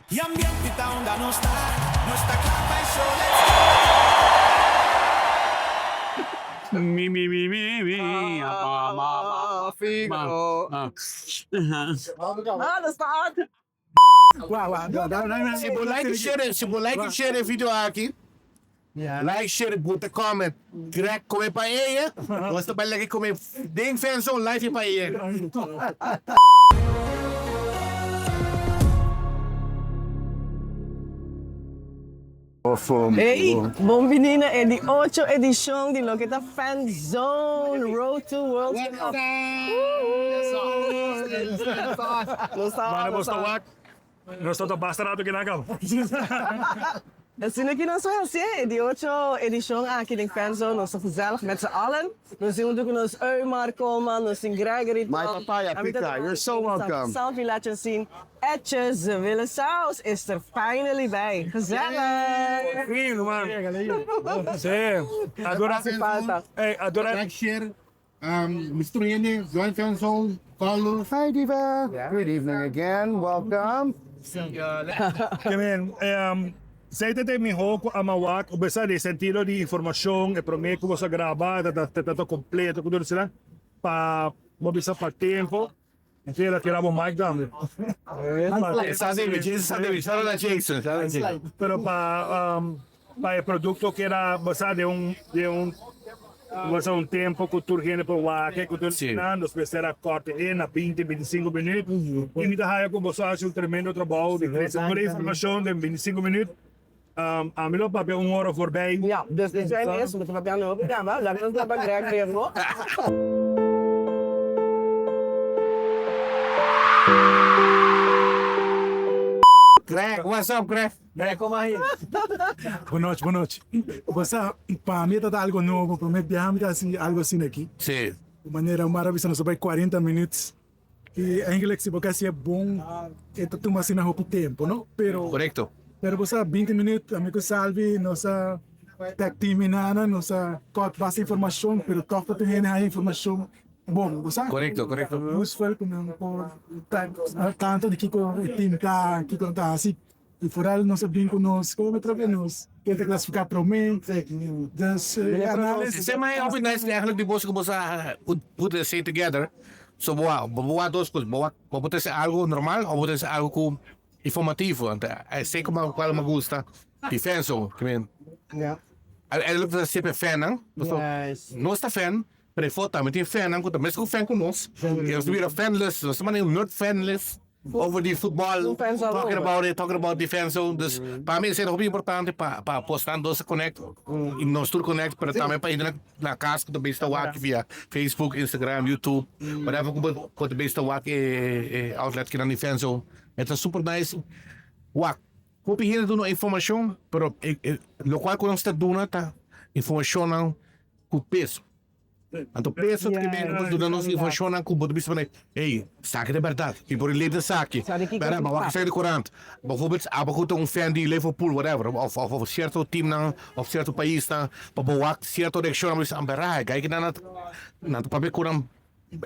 Gli ambienti da onda non sta clapa e sole. Mi. Figo. Ah, dat staat. Se você like e share vídeo aqui, like, share, bota comment. Crack, come paella. Basta ba lagi come ding fans on live paella. Hey, bienvenida a la 8 edición de lo que está Fan Zone Road to World Cup. Mana Bostawak. Nós estamos bastante ginagawa. Assim aqui nós vamos fazer de 8 edição aqui em Fan Zone. Nós estamos gezellig met z'n allen. Nós zien natuurlijk ons Eumar komen, nós zien Gregory. My papaya pizza, you're so welcome. Selfie laten zien. Etjes, ze willen saus, is er finally bij. Gezellig! Lindo, mano. Sim. Agora, Falta. hey, agora, Like, share. Mr. Yene, join fans on. Follow. Hi, Diva. Good evening again. Welcome. Kemen, sa ite mi hoko amawak, ubesa di sentido di informasyon, e prometo ko sa graba, tato kompleto ko doon sila, pa mabisa pa tempo, Tira, tiramos o mic down. Shout out Jason. Pero para el producto que era basado de un tempo que tu gente por lá, que tu ensinando, depois era corte em 20, 25 minutos. E me dá com você um tremendo trabalho de receber informação de 25 minutos. A mim, para ver 1 hora voorbij. Ja, dus dit zijn eerst, moeten we bij jou lopen. Ja, maar laten we dat bij Greg weer voor. Greg, what's up, Greg? Greg, kom maar hier. Boa noite. Você, para mim, tá algo novo. Para mim, viajamos assim, algo assim aqui. Sim. De maneira maravilhosa, nós vai 40 minutos. E em inglês, se você é bom, é tudo assim na roupa tempo, não? Correcto. Pero você, 20 minutos, amigo Salvi, nossa tech team inana, nossa corta bastante informação, pero toca também a informação bom, você? Correcto. Useful, como tanto de que o time tá assim. E fora nós sabemos que nós como através quer classificar para o meio, dus análise. Zeg maar, of het nice eigenlijk die bossen como put it say together. So boa duas coisas, boa pode ser algo normal ou pode ser algo informativo. Sei como qual me gusta. Defenso, que men. Ja. Ele lukt sempre fan, não? Yes. Nós tá fan, prefota, mas tem fan, não? Quando mesmo fan com nós. Eles viram fanless, nós também not fanless. Over die voetbal, talking about defense. Dus para mim, isso é muito importante para postar doce connect, e nós tudo connect para também para ir na casa que também está aqui via Facebook, Instagram, YouTube, whatever que também está aqui outlet que na defense. É super nice. Wak, vou pedir uma informação, pero lo qual quando está dando tá informação não com peso. Anto peso que vem do nosso informação com o bicho para ei, saque de verdade, e por ele de saque. Pero mas vai sair de corante. Bijvoorbeeld, abago fan de Liverpool whatever, of certo team não, of certo país não, para certo direcção mas amberai, kijk na papel coram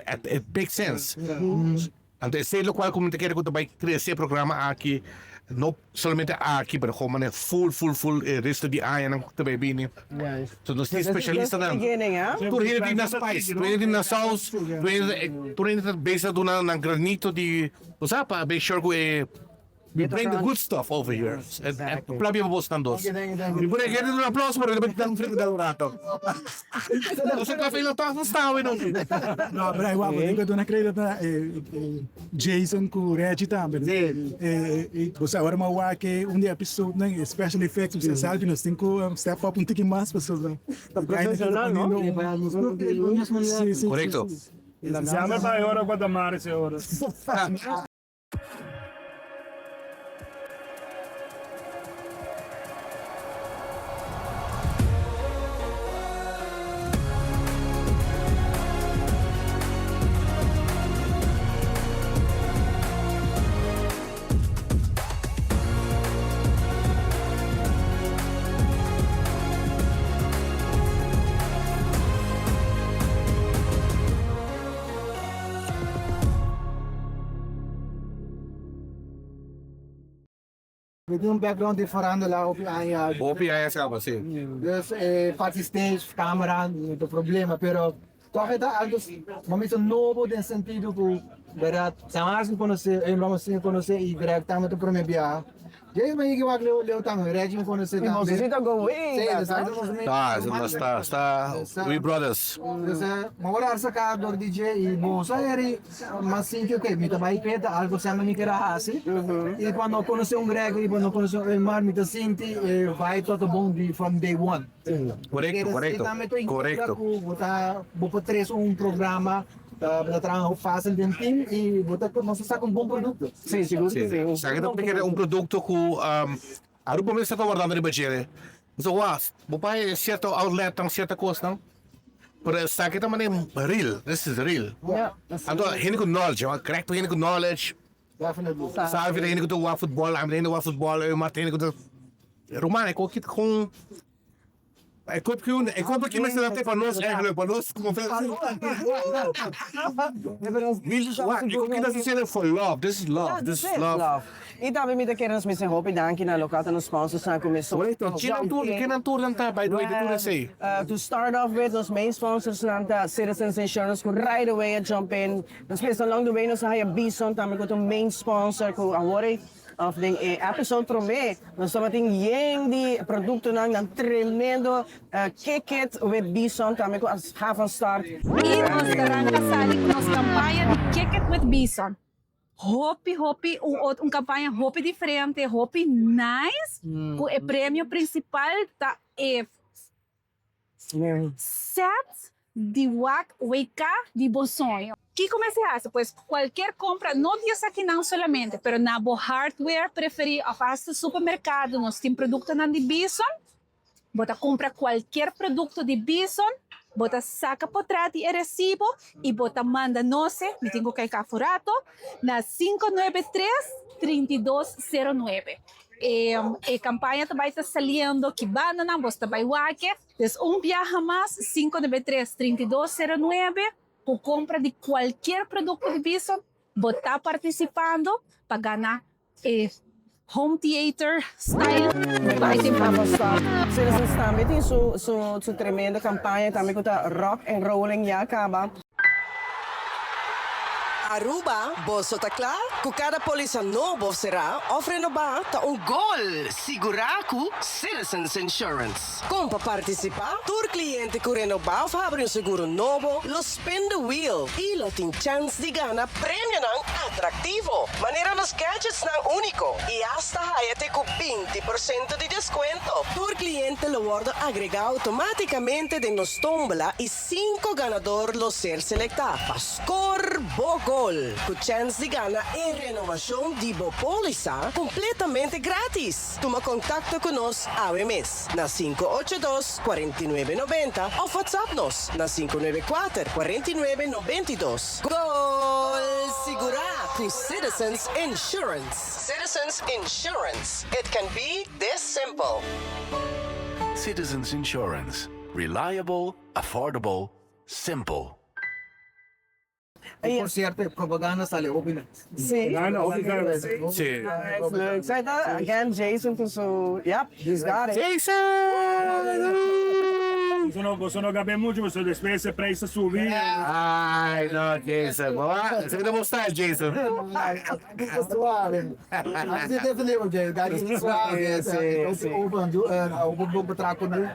it makes sense. Anto esse lo qual como te quero que tu vai crescer programa aqui. Não somente aqui, mas como é full resto de área não também bem. So nós temos especialistas não. Tu rede na spice, tu rede na sauce, tu rede base do na granito de, você para make sure que we bring the good stuff over here. Para mim vamos estando. E por aí um aplauso para ele dar frente do rato. Você café não tá não. Não, mas eu acho que eu não acredito na Jason com o Reggie também. E você agora me acha que dia episódio né, special effects você sabe nós temos que step up tiquinho mais pessoas. Profissional, não? Correcto. Siamo a ora Guadamare, se ora. Eu tenho background de farándula, OPI. OPIS ka ba, si? Dus party stage, camera, não tem problema, pero corre da algo, momento novo nesse sentido que berat, sama assim conhecer, vamos assim conhecer e berat também tu para me biar. Jadi may giwag leo também, regime conhecer Die também. Mosesito go way Sim, back, sabe, huh? Sta, we brothers. Dus mawala sa ka door DJ e mo sa eri mas sinto que me também pede algo sa me quer assim. E quando conhecer Gregory, quando conhecer o Elmar, me sinti vai todo bom de from day one. Correcto. Vou tres programa para trabalhar fácil dentro team e botar como se saca bom produto. Sim, seguro que sim. Sa kita pikir produkto ku aru pa sa tawar na budget. So was, bupay certo outlet ang certa cost nang. Pero sa kita man real. This is real. Ja, Ando hindi ko knowledge, correct hindi ko knowledge. Definitely. Sabe hindi ko to wa football, I'm hindi wa football, Martin hindi ko to Romane ko kit kung ik hoop dat je mensen dat van ons eigenlijk van ons ik hoop dat je zegt for love. This is love. This is love. E também me querendo me ser roupa danke na lokata no sponsor sa começou. Correcto. Kinang tour lang ta by the way the tour say. To start off with, nos main sponsors nanta Citizens Insurance ko right away a jump in. Nos pensa along the way nos haya Bison também ko to main sponsor ko awore of the episode trome. Nos tamating yang di produkto ng tremendo kick it with Bison também ko as half a start. E nós estarão kasali com nossa campanha de Kick It with Bison. Hopi, campanha Hopi diferente, Hopi nice, com o prêmio principal tá set de wake de bom sonho. Que como se hace? Pues qualquer compra, não diz aqui não solamente, pero na bo hardware preferi afasta supermercado, nós tem produto na de Bison, bota compra qualquer produto de Bison, bota saca por trás de recibo e bota manda noce, me tenho que ir furato, na 593-3209. A campanha também está saliendo que banana, você vai wake, des viaja mais, 593-3209, por compra de qualquer produto de Bison, bota participando para ganhar home theater style. Vai ter para stop. Citizens também tem sua tremenda campanha também com a rock and rolling ya acaba. Aruba, boso takla, ku kada polisa novo será, ofrendo ba ta gol, seguraku Citizens Insurance. Kung pa participa, tur cliente ku renova of abre un seguro novo, lo spin the wheel, y lo tin chance de gana premio ng atractivo. Manera nos gadgets ng único, y hasta hayate ku 20% de descuento. Tur cliente lo guarda agrega automáticamente de nos tómbola y 5 ganador lo ser selecta. Pascor Bogo. Com chance de ganhar em renovação de Bopolisa completamente grátis. Toma contato conosco ao mês na 582-4990 ou WhatsApp-nos na 594-4992. Gol Segurar com Citizens Insurance. Citizens Insurance. It can be this simple. Citizens Insurance. Reliable, affordable, simple. Por cierto, propaganda sale open. Sim. Sí. Leuk. Zeg dat, again, Jason, so, yep, he's got it. Sono capito molto, questo le spese preso su via. Ai, no, Jason. Você vai demonstrar, Jason. Suave. Você deve ler, Jason. Suave. Open betraco nu.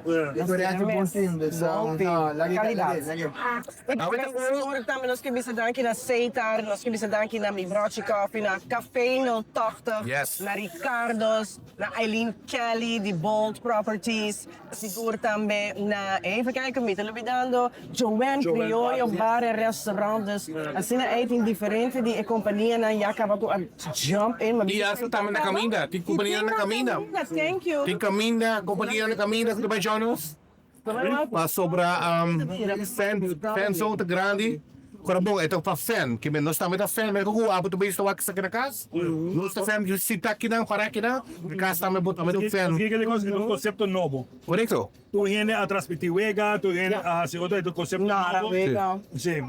Durante um bom tempo. Qualidade. Nós que bisa danke na Seitar, nós que bisa danke na Mibrochi Coffee, na Café no 80, Yes. na Ricardo's, na Eileen Kelly, de Bold Properties, siguro também na, even kijken, me olvidando, Joanne Criollo Bar e Restaurantes, assim na eating diferente de companhia na acaba com a jump in. E essa também na caminha, tem companhia na caminha. Thank you. Tem caminha, companhia na caminha, que vai Jonas. Mas sobre fan zone grande. Kung bom, ito pa fan, kami nós também da fan, mas kung abot ba isto wak sa kinakas? Nós da fan, yung sita kinang para kinang, kasi também bot também do fan. Che è un concepto nuovo. Correcto. Tu vieni a trasmettiwega, tu vieni a secondo il concepto nuovo. Vega. Sí,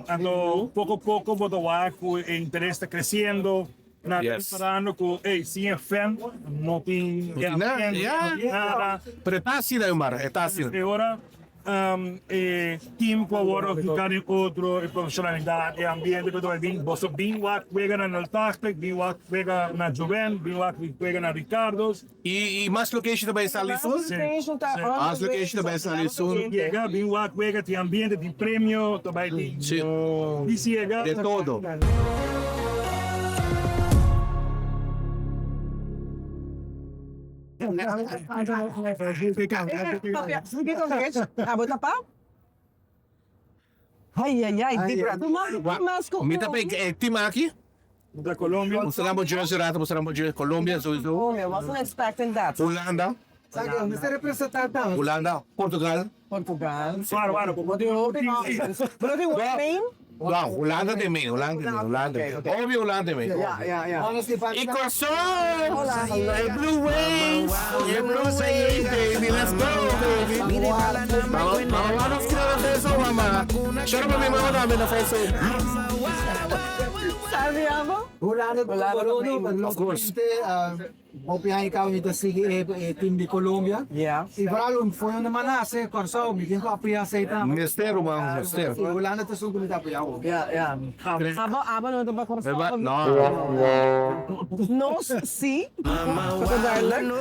poco a poco Botawaku el interés está creciendo. Na Yes. parando com, ei, sim é fan, não tem nada. Pero está assim, né, Mar? Está assim. E ora, tempo agora ficar em outro, e profissionalidade, e ambiente que tu bem, você bem lá juega na Altacte, bem lá juega na Juven, bem lá juega na Ricardos, E mais location também está ali, sul? As location também está ali, sul. chega, bem lá juega, tem ambiente, tem prêmio, também tem. Sim. E chega. De todo. Abot na pa? Ay, di pra. Mas ko. Mita pa team aqui? Da Colômbia. Mostramos mo jersey rata, mostramos mo jersey Colombia, so Oh, I wasn't expecting that. Holanda, Sabi, Mr. Representante, Holanda, Portugal. Portugal. Claro, What do you think? But do you Spain? Wow, Holanda também, Holanda. Óbvio Holanda também. honestly, E coração! É Blue Wings! É Blue Wings, baby, let's go, baby! Vamos lá na final da festa, mama! Chora pra minha mama também na festa. Sabi ako? Wala na Of course. Opihan ikaw ito sige team di Colombia. Yeah. Ibralo foi naman na sa Corso, bigyan ko apiya sa ita. Ministério, mano, ministério. Wala na to sugo nito apiya ko. Yeah. Aba no to ba ko Não. No, si? Pagkagarlan? No.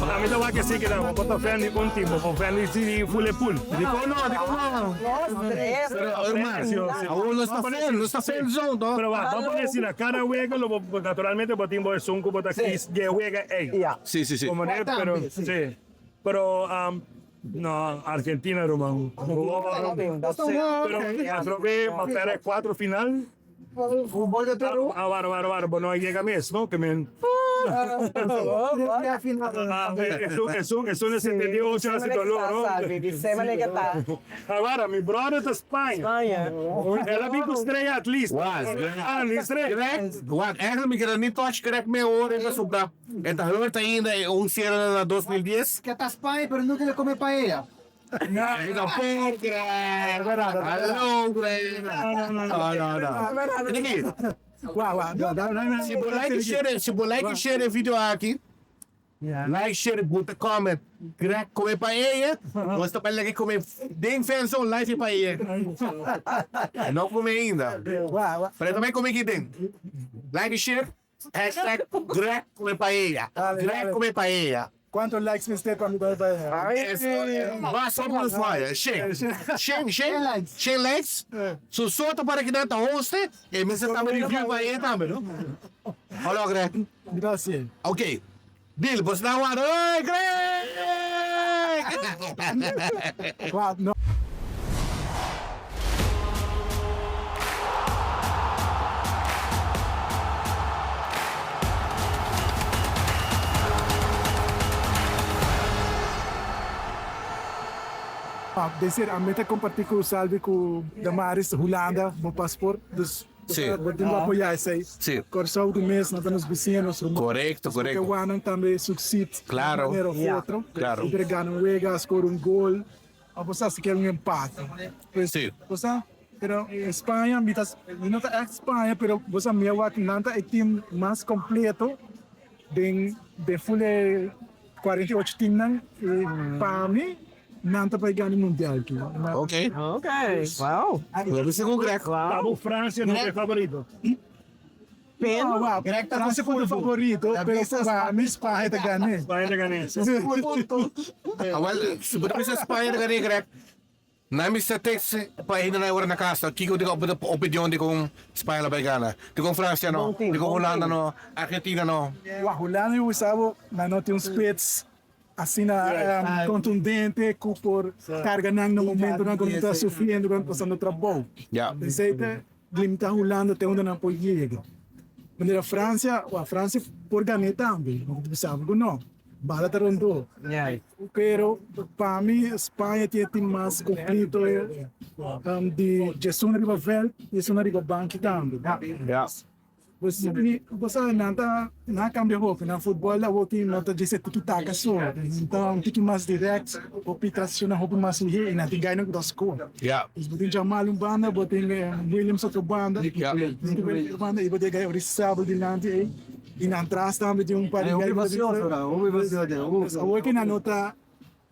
A mí te que sí que la foto fan ni un tipo, con fan ni si full pool. Dico no. Tres. Pero, hermano, aún no está fan zone, no? Pero vamos a poner si la cara juega, naturalmente botimos el sunco, bota aquí, que juega ella. Yeah. Sí. Como es, pero sí. Pero no, Argentina, Román. Pero aprobé para 4 final. Fútbol de Peru. Bárbaro, no llega mesmo, que me. Es un 78 hace dolor, ¿no? Agora, mi brother de Espanha. Ela vem com estreia, at least. Estreia. Eigenlijk me quero nem touch correct me hoor en zo dat. En dat hoort ainda cierre na 2010. Que tá Espanha, pero nunca le come paella. Ainda pouco, Alô, não. Ninguém. Se você like share vídeo aqui. Like, share, buta comment. Crack, come paella. Você pode like comer bem fensão, live paella. Não come ainda. Mas também come aqui dentro. Like, share. Hashtag crack, come paella. Crack, come paella. ¿Cuántos likes me usted cuando va a Basta plus fire. 100 likes. So solta para que dentro host e me está me review vai também, não? Olha, Greg. Gracias. Ok. Deal, você dá uma. Oi, Greg! No. Dizer, a meta compartilhar com o Salve com Damaris, Holanda, meu passaporte, dos podemos apoiar isso aí. Sim. Corsão do mês, nós estamos vizinhos. Correcto. Que o ano também sucede. Claro. De maneira ou outra. Claro. E ganham Vegas, score gol. Ou você se quer empate. Pues, Sim. Você, pero Espanha, não é Espanha, pero você me acha que não é o time mais completo de full 48 times para mim. Não vai ganhar o Mundial. Ok. Wow. Vamos ser com o Greg. Cabo Francia no es favorito. França foi o favorito, mas para mim Espanha está ganhando. Vai ganhar. Well, se você Espanha ganhar Greg. Na minha estratégia para ainda na hora na casa, que eu digo a opinião de com Espanha vai ganhar, de com França não, de com Holanda não, Argentina não. O Holanda eu usava, mas não tem uns pets assim contundente por carga no momento quando está sofrendo quando passando trabalho. Yeah. Receita limitar Holanda tem onde não pode chegar. Mas a França por ganhar também, não sabe não. Bala tarondo. Pero para mim Espanha tem mais completo de gestão de papel e gestão de banco também. Yeah. Você não cambia roupa, na futebol a outra não está dizendo que tu tá só. Então, um pouquinho mais direto, o Pitas na roupa mais ligeira e não tem ganho da escola. Ja. Dus botem Jamal een banda, botem Williams ook een banda. Ja. Banda, e botem o Rissabo de Lante. E na atrás também tem um par de o que na nota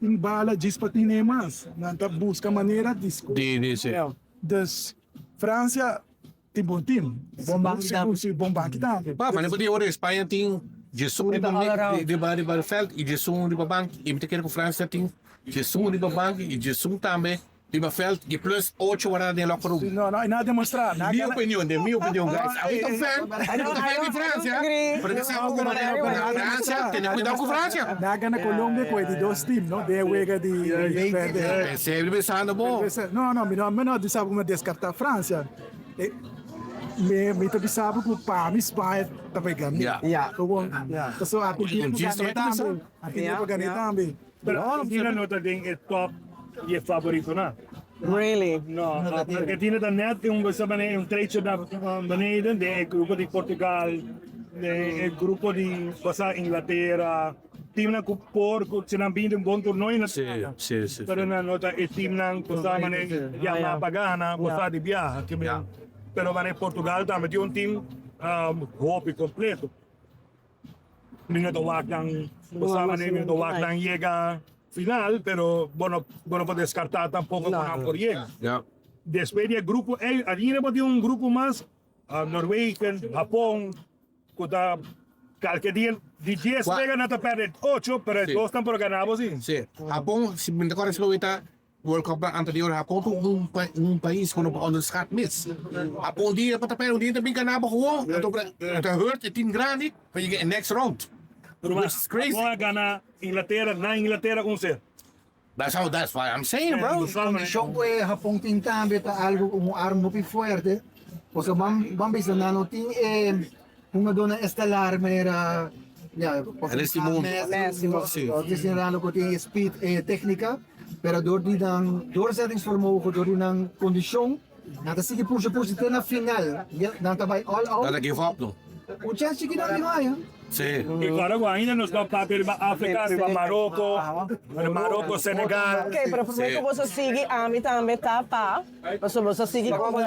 em bala diz para ter mais. Na busca maneira de Die. Dus França tem bom time. Bom banco também. Pa, mas não hoor Espanha tem Jesus di ba veld, e Jesus di ba bank, e met keer com França tem Jesus di ba bank, e Jesus também di ba veld, e plus 8 wala de locker room. Não, não, nada demonstrar. Minha opinião, guys. Aku itu fan di França. Porque sabe como é França, tem cuidado com França. Na Colômbia foi de dois times, não? De Uega de Sempre pensando bom. Não, não sabe como descartar a França. Me também sabe que o PAM Espanha está pegando. So, Argentina também. Pero Argentina não tem top e favorito, não. Really? No, a Argentina dan net een treetje naar beneden. De grupo de Portugal, de grupo de Inglaterra. Team na por sinambing bom torneio na Sì. pero na nota e team nang kasama ni Yama Pagana, bosa di biyahe. Pero van in Portugal também tinha team hoop completo. Minuto wak ng kasama ni minuto wak ng llega final, pero bueno puede descartar tampoco con por llega. Ja. Después del grupo E, allí tiene un grupo más, Noruega, Japón, kuda calque día, de 10 pegan hasta perder 8, pero Sí. 2 están por ganar, sí. Sí. Japón, si me recuerdo ahorita, World Cup anterior, Japón tuvo un país con onderschat mis. Japón die pa tapero die também ganhava gewoon. Het hurt het team grande, but you get next round. Which is crazy. Vamos ganar Inglaterra, na Inglaterra 1-0. That's why I'm saying, bro. Condition po Japón team também tá algo como arma muito forte. Porque vamos pensar na no team uma dona estelar maneira Restimo. Sim. Considerando que tem speed e técnica, pero door die dan doorzettingsvermogen, door die dan condition, dan zie je pushen na final. Dan tabay all out. Dat give up, no. O chance que não vai, hein? Sí. Y claro, ainda nos va para África, arriba Marocco, Marocco, Senegal. Ok, pero primeiro você sigue a mim também tá pá. Você sigue como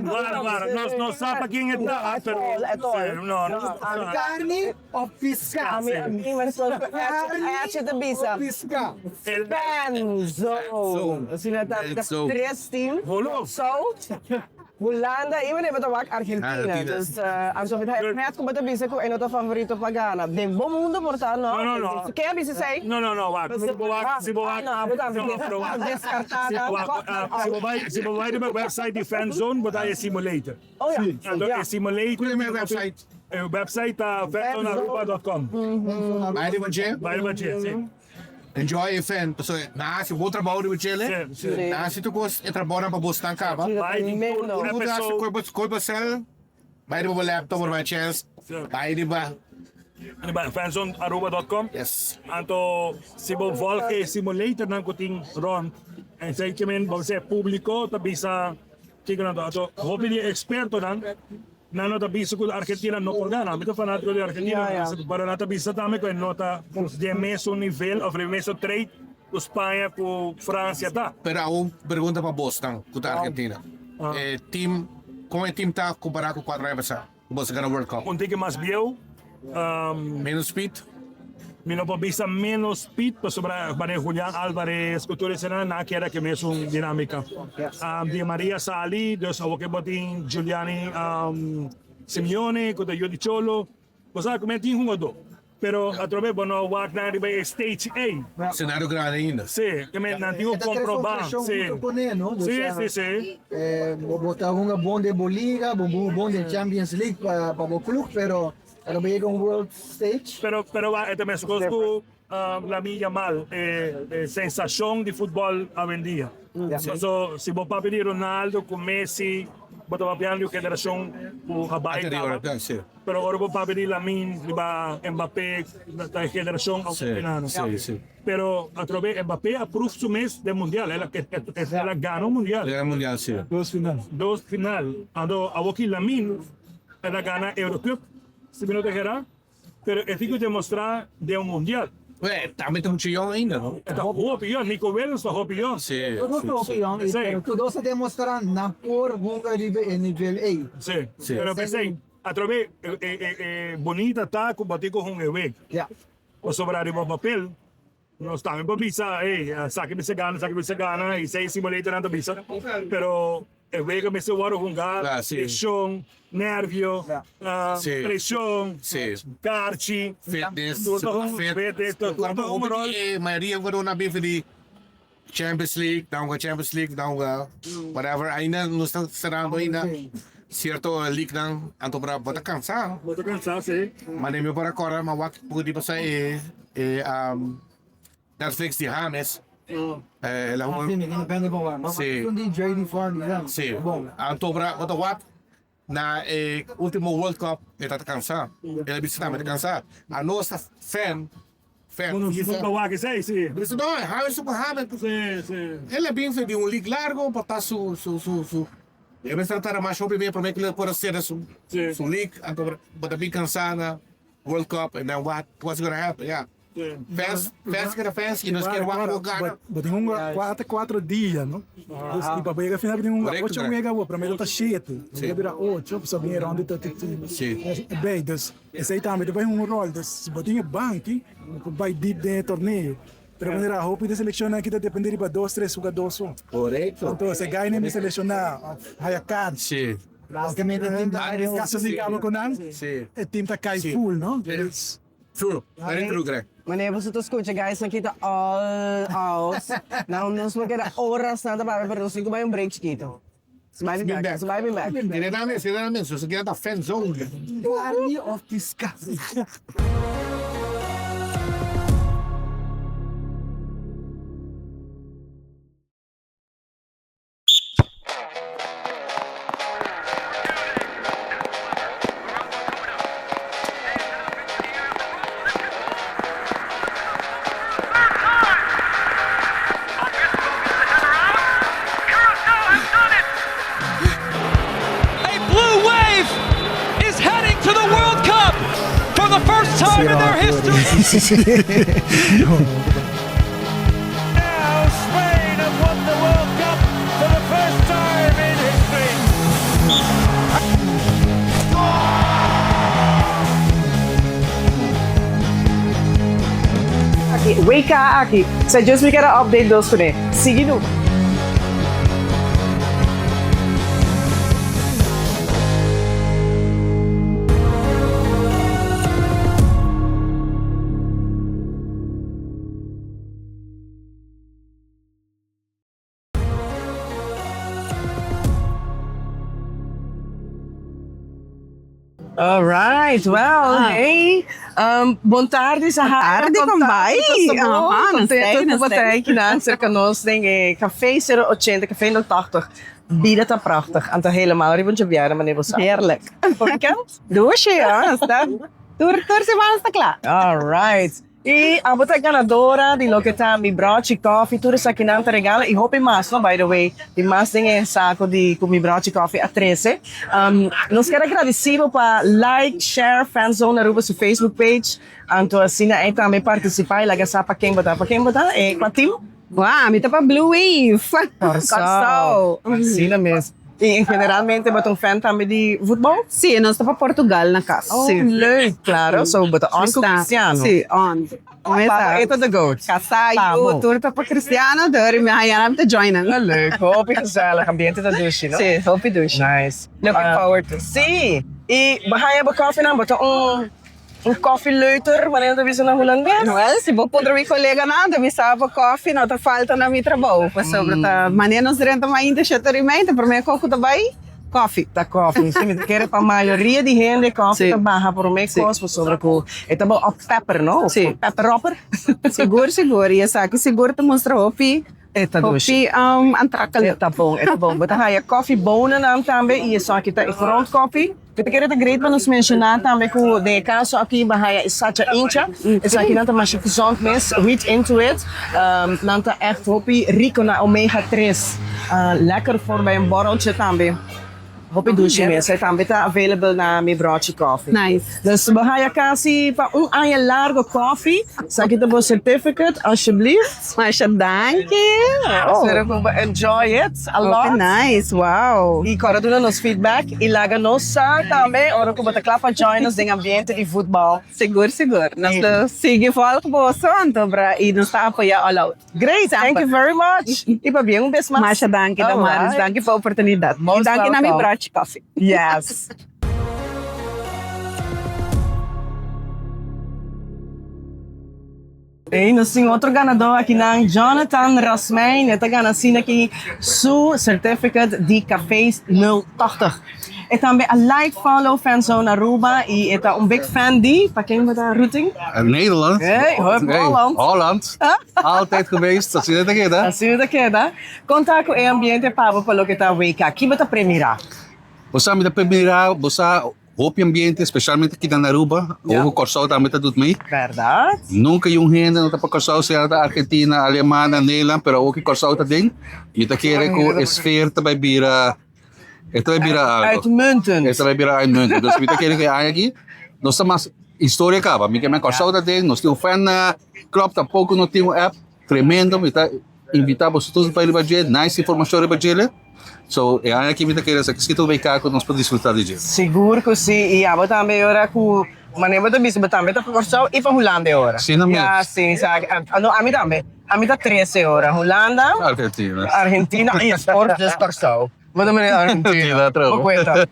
Claro, não sabe para quem está, pero no. Carne ou pisca? a mim mas só é de bisa. Pisca. Benzo. Assim tá três team. So Holanda, even hebben we ook Argentina. Dus alsof het komt met de bisa ko eno to favorito pagana. Den bom mundo mortal no. No. Quem é bisa sei? No, wacht. Se você vai no website de Fanzone, botar aí simulator. Oh ja. Então, é simulator. Qual é o website? O website é fanzonearuba.com. Vai de você? Vai de sim. Enjoy fan. So, na si vou trabalhar de você, Sim. na si tu gosta de trabalhar para buscar cava. Vai de Tu dá se corpo cel. Vai de laptop ou vai chance. Vai de ba. Fanzonearuba.com. Yes. Então, se você volta simulator ng kuting ron, en sa ikimen, você público, tabi sa kikon na to. Hopi ni experto nan, nano tabi sa Argentina no por gana. Mito fanático de Argentina. Para na tabi sa tami ko nota de meso nivel of meso trade com Espanha, com França, tá? Pero ako pergunta para Boston, contra Argentina. Team, como é team tá comparado com quatro rebels? Você ganha World Cup. Um tique mais biel. Menos speed? Mino po bisa menos speed pa sobra bane Julian Alvarez kultura sana na kera que mesmo dinâmica. Di Maria Sali, dos awo que botin Giuliani Simeone, kuda Yodi Cholo. Basta como tem jogador. Pero através bono work na riba stage A. Cenário grande ainda. Sim, que me nantigo comprobar. Sim. Sim. Botar uma bom de Liga, bom de Champions League para o clube, pero llega un world stage. Pero este mes conozco la milla mal, sensación de fútbol a vendía. So, si vos papel Ronaldo con Messi, bota mapian yung generasyon po kabay Anterior, ka. sim. Pero oro po pabili Lamin, di ba, Mbappé, na generasyon ang pinano. Sim. Pero atrove Mbappé approve su mes de mundial, ela ganó mundial. Guerra Mundial, sim. Dos final. Ando awoki Lamin, ela gana Eurocup, se me não deixará. Pero é fico de mostrar de mundial. Ué, também tem muito jong ainda, não? Está opinião, Nico Williams está opinião. Sim. Todos na opinião, Sim. pero todos se demonstram na por nível A. Sí, Sí. pero pensei, atrove bonita tá com bater com um ewe. Yeah. O sobrar o papel, nós estamos para bisa, saque-me se gana, e sei simulator na bisa. Pero ewe que me se waro hungar, Ah, sim. pressão, nervio, Sim. pressão, Sim. carchi, Fitness, fitness, tudo Como rol. maioria agora na bem de Champions League, dá whatever. Ainda não está serando ainda certo league não, anto para botar cansar. Vou cansar, sim. Mas nem para agora, mas o que pode passar Netflix de James. Ela Sim, independente bom lá. Mas Sim. quando JD Farm, não. Sim. Bom. Anto para botar what? Na último World Cup, ele está cansado. Ele disse também cansado. A nossa fan, Vou bawa que sei, sim. disse não, Harris Mohamed. Sim. Ele é bem de um league largo, botar su. Eu vou tratar mais sobre mim, para mim que ele pode ser su league, então botar bem cansada, World Cup, and then what's gonna happen? Yeah. Fans, e nós queremos uma jogada. Tem um 4 dias, não? E para pegar final tem um Correcto, 8 né? mega, para mim está 7. Sim. Vai virar 8, só vem around the Sim. Bem, dus esse aí também depois um rol, dus botinho banco, vai deep de torneio. Pero quando era roupa de selecionar aqui depende de 2, 3 jogadores. Correto. Então, se ganha nem me selecionar, aí a card. Sim. Basicamente, Caso se acaba com nada, Sim. o time está cai full, não? True. Very true, Greg. Wanneer we het escuchen, guys, nakita all out. Não nos maganda oras nada para pero sinto ba yung break chiquito. Smiley back, smiley back. Sinceramente, se você quer dar fan zone. Party of disgust. A blue wave is heading to the World Cup for the first time in their history. Now Spain have won the World Cup for the first time in history. Aqui, wake up aqui. Sa Diyos may kara update dos ko ne. Sige no. Alright, well, hey. Bom tarde sa tarde, Kumbay. Aha, Contento nastay. po tayo kinaanser ka nos ng Café 080, Café 080. Bida ta prachtig. En ta helemaal ribon tjabjaren, meneer Bossa. Heerlijk. Bekend? Doe je, ja. Door se van sta klaar. Alright. E a bota ganadora di lo que tá mi broche coffee, tudo isso aqui não tá regala. E hope mais, no, by the way. E mais tem saco de com mi broche coffee a 13. Nós quero agradecer para like, share, fanzone na su Facebook page. Então assim aí também participar e lagar para quem botar, e com a team. Wow, mita pa Blue Wave. Corso. Assim mesmo. E generalmente botar fan também de futebol. Sim, nós estamos para Portugal na casa. Oh, leuk, claro. So botar on com Cristiano. Sim, on. Papa, ito the goat. Kasayo, Tamo. tour pa Cristiano, door me hayanap to join ang. Leuk, hoop ik gezellig. Ambiente da douche, no? Sim, hope you do. Nice. Looking forward to. Sim. E bahaya ba coffee na? Bota coffee later, wanneer na bisa na Holandes? Well, se vou poder ir colega na, deve estar para coffee, não tá falta na mi trabalho. Para sobre tá, maneira nós renta mais ainda chaterimento, para mim coco também. Coffee. Da coffee. Sim, me quer para a maioria de gente coffee Sim. tá barra por mim coisa sobre co. É tá bom pepper, não? Sim. Pepper hopper. Seguro. E essa aqui seguro te mostra opi. Eta dus. Kopi antrakelijk. Ito bom. Bata haya coffee bonen naam tambe. Iya sa kita grond coffee. Kita kira ta great pa nos mencionar tambe ku de caso aqui bahaya is such a incha. Is aqui nanta mas gezond mes. Reach into it. Nanta echt hopi rico na omega 3. Lekker voor bij een borreltje tambe. Hopi douche mes. Hij tambe ta available na mi broodje coffee. Nice. Dus bahaya kasi pa aya largo coffee. Sa kita bo certificate alsjeblieft. Masha, dank je. Espero que enjoy it a lot. Okay, nice. Wow. E agora dando nos feedback e laga nos sa também, ora que bota clapa join nos em ambiente de futebol. Seguro, seguro. Nós sigue volta com você, então, e nos está apoiando all out. Great, thank you very much. E para bem beijo mais. Masha, dank je, Damaris. Dank je voor de oportunidade. Most E dank je na welcome. mijn broodje koffie. Yes. E nós temos outro ganador aqui na Jonathan Rasmein. Ele está ganhando aqui seu certificate de cafés 080. E também a like, follow, fanzone Aruba. E ele é big fan de, para quem está routing? Nederland. Hey, Holland. Holland. Altijd geweest. Dat is het hè? Assim daqui, tá? Contar com o ambiente para o que está wake aqui, bota primeira. Bosa met de primeira, bosa hoop ambiente, especialmente aqui na Aruba. Ook Corsau também tá tudo mee. Verdade? Nunca yung hende no tapa Corsau siya ta Argentina, Alemana, Nederland, pero ook Corsau ta din. Ita kere ko sfeer ta bij bira. Ito bij bira algo. Uitmuntend. Ito bij bira uitmuntend. Dus ita kere ko ay aqui. Nós mas história acaba. Mi que me Corsau ta din, nós temos fan club tampouco no temos app tremendo, ita invitamos todos para ir para nice informação para ele. So, é aqui que quer essa que tu vai cá com nós para desfrutar de dia. Seguro que sim. E a botar agora com maneira de bicho, botar meta para Corsau e para Holanda agora. Sim, não mesmo. Sim, sabe. Não, a mim também. A mim tá 13 horas. Holanda, Argentina. Argentina e Sport de Corsau. Vamos ver Argentina. Argentina,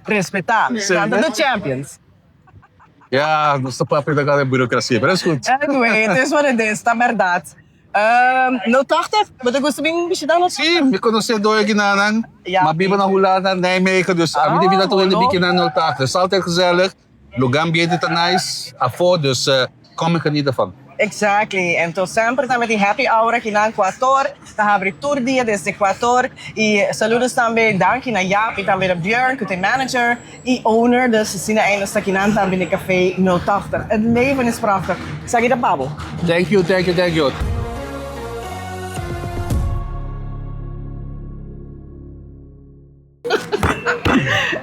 Respeitar. Nada do Champions. Ja, nós estamos para pegar a burocracia, mas é goed. Anyway, it is what it is, tá verdade. No 80, wat ik gusto bing bisita no? Sim, me conhecendo aqui na Mabiba na Holanda, Nijmegen, dus a mim devido a todo ele biquíni na 80. Het is altijd gezellig, lugar ambiente tá nice, afo, dus kom ik genieten van. Exactly. Então sempre também tem happy hour aqui na Equator. Tá abre tour dia desde Equator. E saludos também dank na Jaap e também na Björn, que tem manager e owner. Dus sina eines aqui na também no café no 80. Het leven is prachtig. Zeg je dat, Pablo? Thank you, thank you, thank you.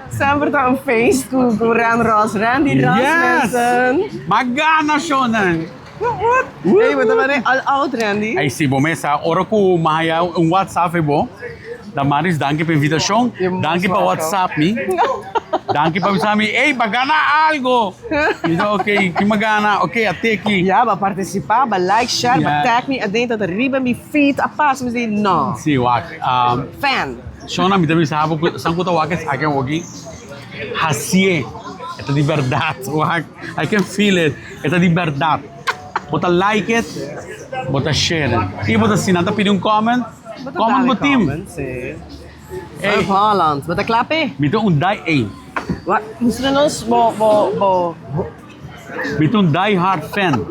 Sempre tá feest com Randy Rasmussen. Magana siya na. Hey, wat naman all out, Randy? Ay si Bomesa, ora ko mahaya um WhatsApp bo. Damaris, danke pela invitação. Danke para WhatsApp me. Danke para sa mi. Hey, magana algo. Então, okay, que magana. Okay, até aqui. Ja, para participar, para like, share, para tag me, adentro da riba me feed, a passo me diz não. Si, wak. Fan. Shona, me também sabe que são kuta wakas akin wagi. Hasie. Ito di verdad, wak. I can feel it. Ito di verdad. Bota like it, bota share it. E bota sinata pedir um comment. Comment mo team. Hey, Holland. Bota klappe. Bito un die een. Wat? Misschien ons bo. Bito un die hard fan.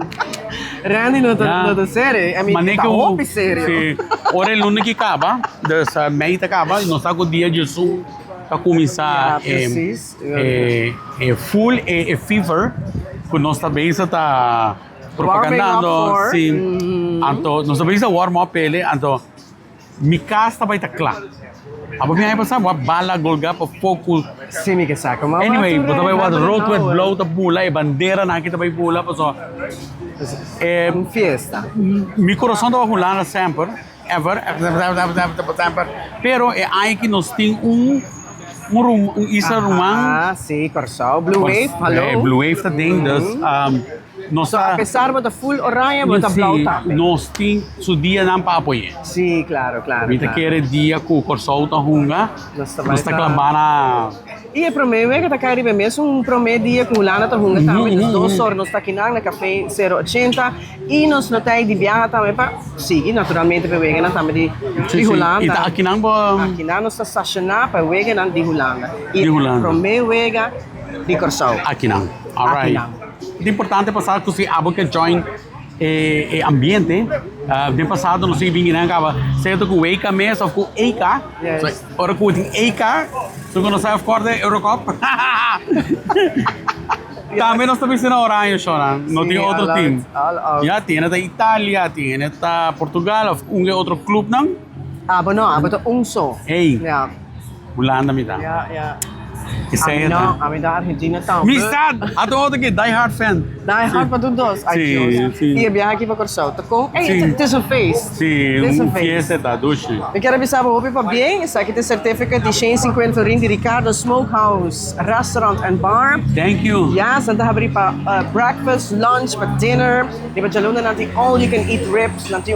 Randy no to série. I mean, tá hopi série. Si, ora el lunes que acaba, dessa mei acaba, e nós tá com o dia de Zoom para começar full fever, que nós também está propagandando, sim. Então, nós também está warm up ele, então, mi casa vai estar claro. Apa minha pasal buat bala golga pa focus. Sim, que saca. Anyway, kita vai buat road with blow ta pula, bandera na kita vai pula pa so. Fiesta. Mi coração estava rolando sempre, ever. Pero aí que nós tem isa rumang. Ah, sim, Corsau. Blue Wave, hello. Blue Wave ta ding, dus so, apesar de full oranje, bota blau também. Nós tem su dia não para apoiar. Sim, claro. Kita quer dia com Corsau ta hunga. Nós tá clamando. E para mim, que tá caindo mesmo para mim dia com Lana tá hunga também. Nós horas nós tá aqui na café 080 e nós não tem de viajar também para sim, naturalmente para ver também de Holanda. E tá aqui não aqui não nós tá estacionar para ver de Holanda. E para mim de Corsau. Aqui não. Alright. É importante passar que se abo que join ambiente. De passado, não sei bem que acaba. Certo com o EK mesmo, ou com o EK. Yes. Ora com o EK, so quando sai of course Eurocop. Também nós estamos na Orange, Shona. Não tem outro time. Já tem a Itália, tem a Portugal, outro clube, não? Aber no, aber der Umso. Ei, Ja. Holanda me dá. Ja, ja. Isso aí, Ami da Argentina também. Amistad! Ato outro que die hard fan. Daar gaat wat doen dus. Sim, sim. Hier heb je aqui para Corso. Hey, Sim. het is een feest. Sim, This is a fiesta tá duche. Eu quero avisar para para bem, isso aqui tem certificate de 150 rin de Ricardo Smokehouse Restaurant and Bar. Thank you. Ja, ze hebben para breakfast, lunch, para dinner. Die hebben jaluna nanti all you can eat ribs, nanti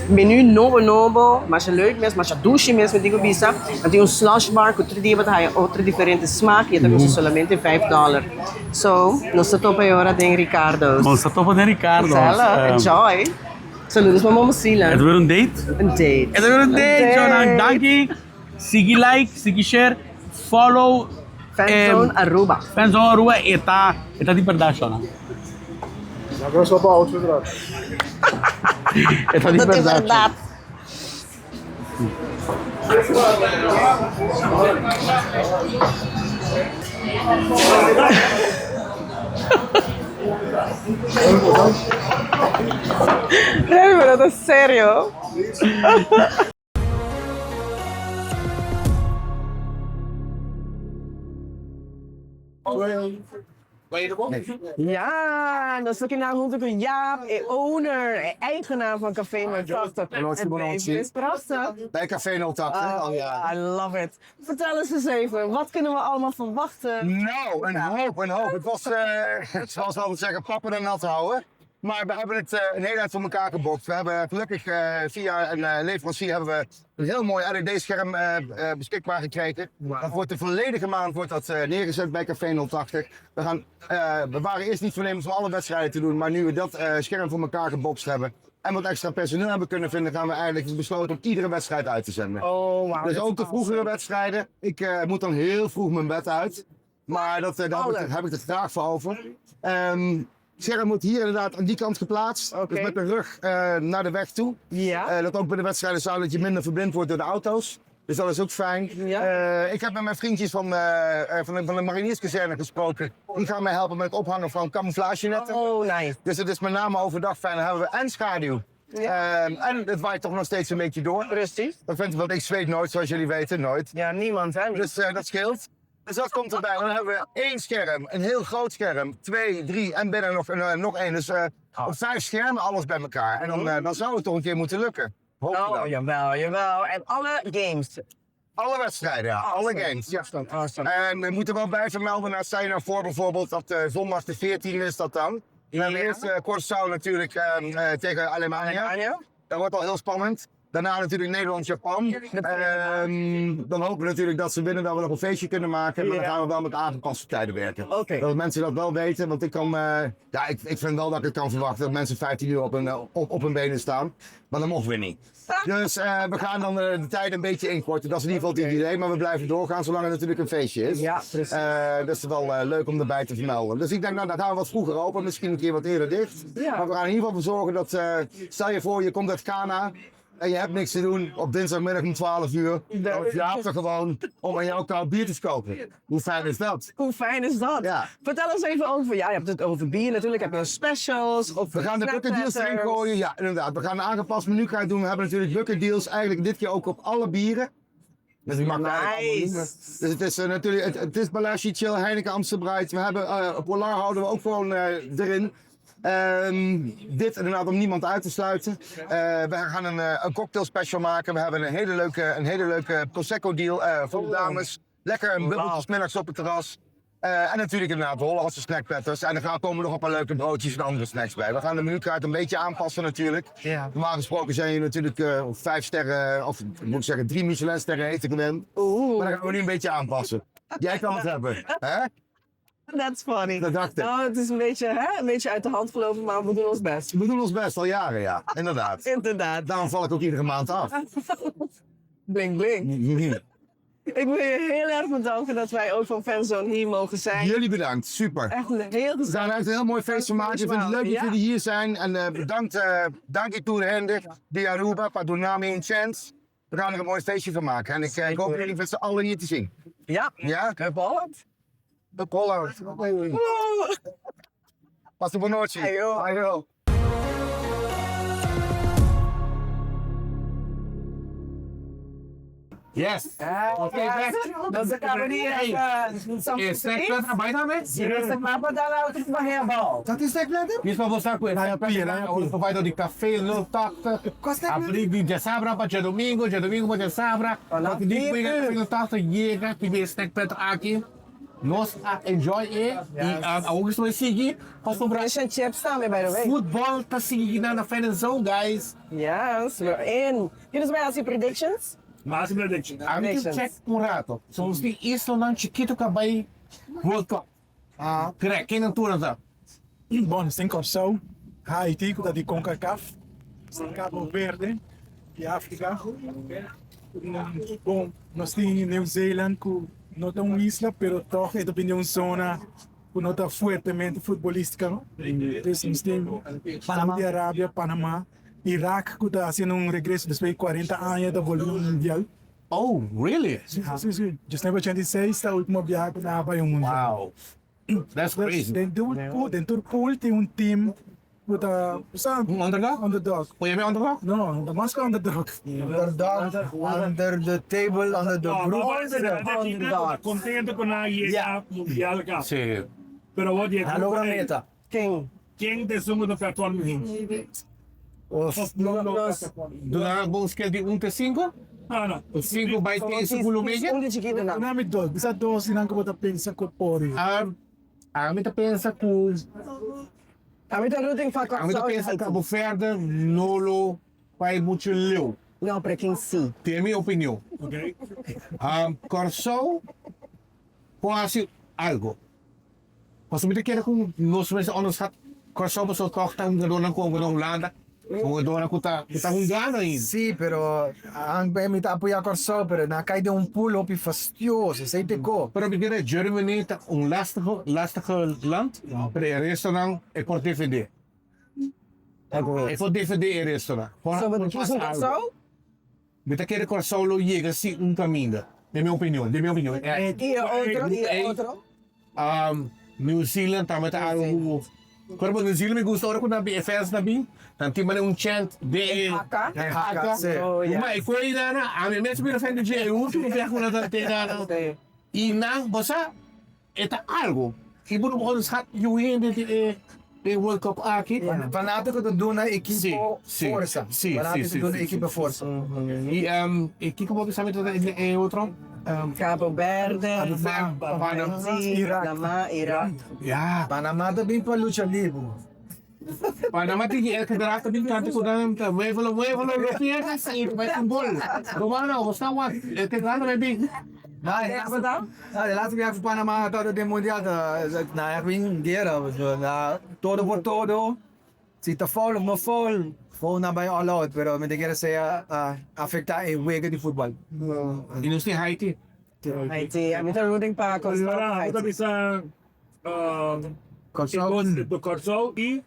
menu novo, mas é leuk mesmo, mas é douche mesmo, digo bisa. Nanti slush bar, que tudo dia vai ter outra diferente smaak, e também solamente $5. So, nós estamos para hora de Ricardo. Ons staat op de Ricardo. Enjoy. Saludos para Momosila. Het weer een date? Een date. Het weer een date, Jonah. Dank je. Sige like, sige share, follow. Fanzone Aruba. Fanzone Aruba, eta di verdade, Jonah. Agora só para outro lado. Eta di verdade. Pero das sério? Ja, dan zoek je naar hoe Jaap, owner, eigenaar van Café 080. Bij Café 080, al ja. I love it. Vertel eens even, wat kunnen we allemaal verwachten? Nou, een hoop. Het was, zoals we altijd zeggen, pappen en nat houden. Maar we hebben het een hele tijd voor elkaar gebokt. We hebben gelukkig via een leverancier hebben we een heel mooi LED-scherm beschikbaar gekregen. Dat wordt de volledige maand wordt dat, neergezet bij Café 080. We waren eerst niet voornemens om alle wedstrijden te doen, maar nu we dat scherm voor elkaar gebokst hebben en wat extra personeel hebben kunnen vinden, gaan we eigenlijk besloten om iedere wedstrijd uit te zenden. Oh, wow. Dus ook de vroegere wedstrijden. Ik moet dan heel vroeg mijn bed uit, maar daar heb ik het graag voor over. Scherm wordt hier inderdaad aan die kant geplaatst, dus met de rug naar de weg toe. Ja. Dat ook bij de wedstrijden zou dat je minder verblind wordt door de auto's. Dus dat is ook fijn. Ja. Ik heb met mijn vriendjes van de marinierskazerne gesproken. Die gaan mij helpen met het ophangen van camouflagenetten. Oh, nice. Dus het is met name overdag fijn. Dan hebben we en schaduw. Ja. En het waait toch nog steeds een beetje door. Precies. Dat vindt want ik zweet nooit, zoals jullie weten, nooit. Ja, niemand hè? Dus dat scheelt. Dus dat komt erbij. Dan hebben we 1 scherm, een heel groot scherm, 2, 3 en binnen nog 1. Dus op 5 schermen alles bij elkaar. En dan zou het toch een keer moeten lukken. Oh, jawel. En alle games. Alle wedstrijden, ja. Alle games. Ja. Awesome. En we moeten wel bij vermelden, naar stel je nou voor bijvoorbeeld dat zondag de 14e is dat dan. We hebben eerst Curaçao natuurlijk tegen Alemania. Dat wordt al heel spannend. Daarna natuurlijk Nederland-Japan. Dan hopen we natuurlijk dat ze winnen, dat we nog een feestje kunnen maken. Maar dan gaan we wel met aangepaste tijden werken. Dat mensen dat wel weten, want ik vind wel dat ik het kan verwachten dat mensen 15 uur op hun benen staan. Maar dat mogen we niet. Dus we gaan dan de tijd een beetje inkorten. Dat is in ieder geval het idee, maar we blijven doorgaan zolang het natuurlijk een feestje is. Ja, precies. Dat is wel leuk om erbij te vermelden. Dus ik denk, nou, dat gaan we wat vroeger open, misschien een keer wat eerder dicht. Ja. Maar we gaan in ieder geval voor zorgen dat, stel je voor, je komt uit Ghana. En je hebt niks te doen op dinsdagmiddag om 12 uur. Dan slaap je gewoon om aan jouw koud bier te kopen. Hoe fijn is dat? Hoe fijn is dat? Ja. Vertel eens even over, je hebt het over bier natuurlijk, heb je specials? We gaan de bucket deals erin gooien, ja inderdaad. We gaan een aangepast menukaart doen. We hebben natuurlijk bucket deals eigenlijk dit keer ook op alle bieren. Dus ik mag dus het is natuurlijk, het is Balashi Chill, Heineken Amstelbreit. We hebben Polar houden we ook gewoon erin. Dit inderdaad om niemand uit te sluiten. We gaan een cocktail special maken. We hebben een hele leuke Prosecco deal voor de dames. Lekker een bubbeltje 's middags op het terras. En natuurlijk inderdaad de Hollandse snackpetters. En dan komen nog een paar leuke broodjes en andere snacks bij. We gaan de menukaart een beetje aanpassen natuurlijk. Ja. Normaal gesproken zijn je natuurlijk 5 sterren, of moet ik zeggen 3 Michelin-sterren eten gewend. Maar dan gaan we nu een beetje aanpassen. Jij kan het hebben, hè? That's funny. Dat dacht ik. Nou, het is een beetje uit de hand gelopen, maar we doen ons best. We doen ons best al jaren, ja. Inderdaad. Inderdaad. Daarom val ik ook iedere maand af. Bling bling. Ik wil je heel erg bedanken dat wij ook van Fanzone hier mogen zijn. Jullie bedankt, super. Echt heel We gezellig. gaan echt een heel mooi feestje maken. Ik vind het leuk dat jullie hier zijn. En bedankt, dank je Tour Hendrik, die Aruba, Padunami en Chance. We gaan er een mooi feestje van maken. En ik hoop jullie met z'n allen hier te zien. Ja, Ja? Cup Holland. De Holland. Pas op een nootje. Ayo. Yes. Dat is gaan we niet Snackplat, bijna mee? Dat is de letter? Mismo vos saco essa pena, o provider de café, no tacta. Abrir de Sabra para domingo para Sabra. Porque digo que no tacta llega que ver snackplat aqui. Nós enjoy it. E August vai seguir. Posso comprar Fish and chips staan weer, by the way. football tá seguindo na Fan Zone, guys. Yes, we're in. Jullie mij als je predictions? Máximo prediction. A mim check um rato. So os de isso não chiquito que vai World Cup. Correct. Quem não tudo tá? Bom, tem Corso, Haiti, dat die CONCACAF, Cabo Verde, e África. Bom, nós temos New Zealand, que não é uma isla, mas toch é também uma zona que não está fortemente futebolística. Então, nós temos Saudi-Arábia, Panamá, Iraque, que está fazendo regresso depois de 40 anos da volume mundial. Oh, really? Sim. Just number 26, a última viagem da Bahia Mundial. Wow. That's crazy. Dentro do pool tem um time que está Underdog? underdog. Foi a minha underdog? Não, da máscara underdog. Underdog, under the table, under the group. Contento con la llega mundial ka. Sim. Pero wat je Allora meta. Quem te sumo do platform hin? Do na bom scale de 1 até 5? Ano? O 5 vai ter esse volume. Onde chiquito na. Nami dog, bisa dos sinang ko bata pensa ko pori. A mim pensa que Kami tá rooting for a mim pensa que Cabo Verde Nolo vai muito leu. Não, para quem sim. Tem a minha opinião. Okay. Corso quase algo. Mas me quer com nós mas onde hat Corso mas toch tá ganhando com a Holanda. Com a com tá jogando ainda. Sì, però anche mi apoia Corso, però na caide un pool op fastioso, sei te ko. Pero beginnen Germany tá lastige land. Pero o restaurant é por DVD. É por DVD o restaurant. Zo met een Corso? Me quer Corso lo llega assim caminho. De minha opinião. E outro? New Zealand tá met algo. Quando New Zealand me gusta quando na fans na bin, tanto mas chant de Haka? Mas foi a mim mesmo me fan de eu que me com na tela. E não, você é algo. Que bom nos hat you in de World Cup aqui. Fanatico do Duna equipo força. Fanatico do Duna equipo força. E que como você sabe é outro Cabo Verde, Panamá, Iraque. Ja. Panamá também para luta livre. Panamá tem que dar também canto com danta, muévelo, European assim, vai futebol. Romano, você não é que lá não bem. De laatste keer voor Panama tot de mondial, na ring dera, na todo por todo. Si te foul of no foul, foul na bij all out, pero me te quiere ser afecta el juego de fútbol. E nos tem Haiti. Haiti, a mim tá rooting para Costa Allora, ito Haiti. bisa do Corso e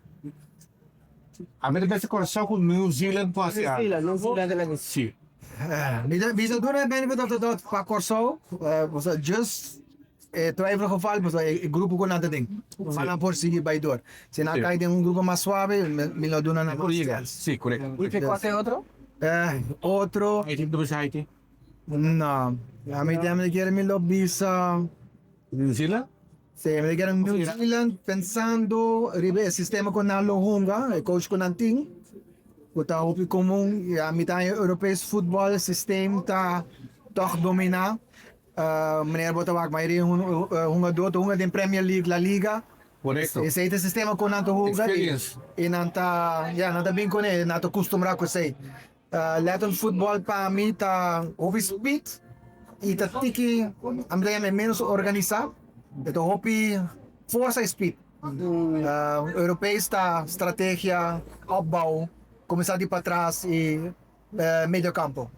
A mim deve ser coração com New Zealand quase. Não vou lá de Sim. Wie ze doen het benefit of dat qua Corso, was dat just twijfel geval, was ik grupo con nada ding. Van por seguir bij door. Se na cae de un grupo más suave, me lo donan a Sim, correto. E qual é outro? Otro, Haiti do Haiti. no, a mí ya me quiere mi lobby sa New Zealand? sí, me quieren New Zealand pensando ribe sistema con Nalo Hunga, coach con Anting. Kuta hopi comum, ja, met een Europees voetbalsysteem ta toch domina. Meneer Botawak, maar hier honga dood, honga de Premier League, La Liga. Correcto. Esse aí tem sistema com nato honga. Experience. E nanta, ja, nanta bem com ele, nato costumar com sei. Latin futebol para mim tá hopi speed e tá tiki, amdaya me menos organizado. Ito hopi força speed. Europees ta estratégia, opbouw. Começar de para trás e medio campo.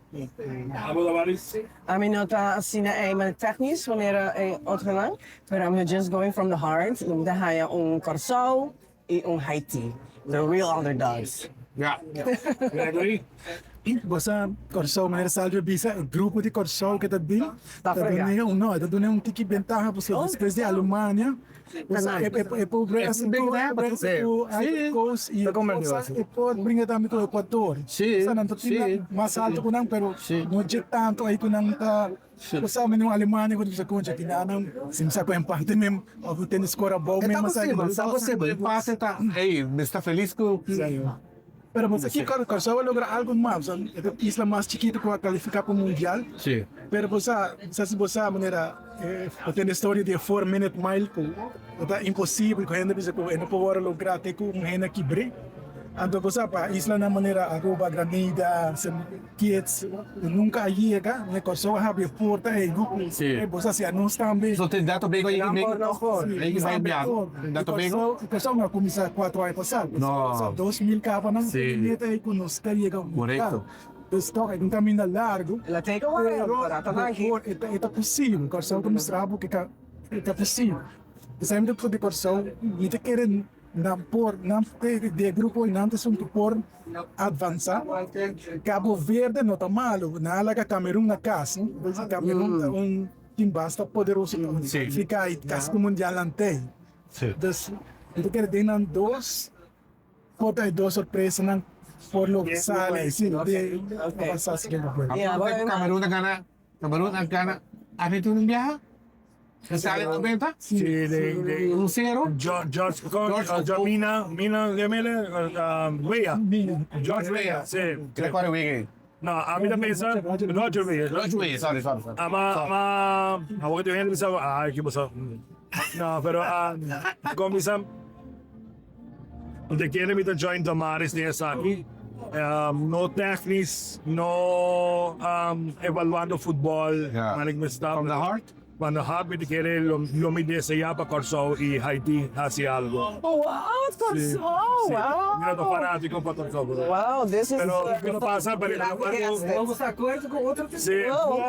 Abo Tavares. Amin nota sina ay man technisch wanneer ay ontgelang. Pero I'm just going from the heart. Yung dahaya Corso y Haiti. The real underdogs. Ja. Gregory. Basta Corso, maneira Sálvio Bisa, o grupo de Corso que tá bem, tá dando não, tá dando um tique ventaja porque depois de Alemanha, é pobre assim, é coisa e pode brincar também com o Equador. Sim. Não tem mais alto que não, pero não é tanto aí que não tá. Você sabe no Alemanha quando você conta que não, se você põe parte mesmo, ou tem escora bom mesmo, mas aí Você passa, tá. Ei, você está feliz com. Pero mas aqui Corso vai lograr algo mais, é a isla mais chiquita para qualificar para o mundial. Sim. Pero você, se você maneira, tem a história de 4-minute mile, é impossível que a gente não pode lograr até que um gente quebre. Então você para isla na maneira Aruba, Granada, Kitts, nunca chega, né? Corso vai abrir porta e grupo. Sim. Você se anuncia também. Só tem dado bem aí que vai enviar. Dado bem. Corso não começou 4 anos passados. Não. 2000 capa não. Sim. Aí quando nós chegamos. Correto. Então, é um caminho largo. Ela tem que olhar para É possível, Corso que mostrar que é possível. Você me deu de Corso, me te querem não ter de grupo e não ter por avançar. Cabo Verde não está malo, na alaga Camerun na casa, Camerun time basta poderoso ficar aí, casa do mundial não tem. Então quero ter dois, pode ter duas surpresas não por lo que sale, sim, de passar a segunda coisa. Camerun ang gana. Camerun ang gana. Ano ito ng biyahe? Kasali ang benta? Sí, de Un zero? George Mina Weah. George Weah, sí. Qual é o Wiggy? No, a mí también pensa Roger Weah. George Wiggy, sorry. Ako ito yung bisa, kibusa. No, pero kung bisa, te quiere mita join Damaris niya sa akin. No techniques, no evaluando football. From the heart? Cuando Happy quiere lo mide se llama Corso y Haití hace algo. Oh, wow, Corso! Wow! Mira, los fanáticos para Corso. Wow, this is... Pero, ¿qué no pasa? Pero, Vamos de acordo com outra pessoa. sí,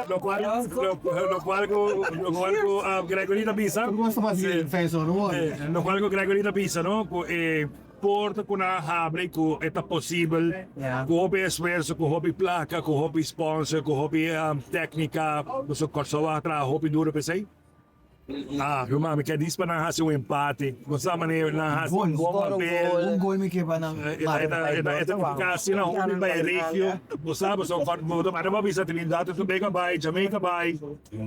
lo cual con Gregorita Pisa. Gosto mais de defensor, não é? Lo cual con Gregorita Pisa, ¿no? Porta com a abre que é possível, com hobby esforço, com hobby placa, com hobby sponsor, com hobby técnica, com o Corso atrás, hobby duro, pensei. Mami, quer dizer para nós um empate, gostava de nós um bom papel. Gol me que vai na. Kasi na hobby ba regio, gostava só para uma visa Trinidad, Tobago vai, Jamaica vai,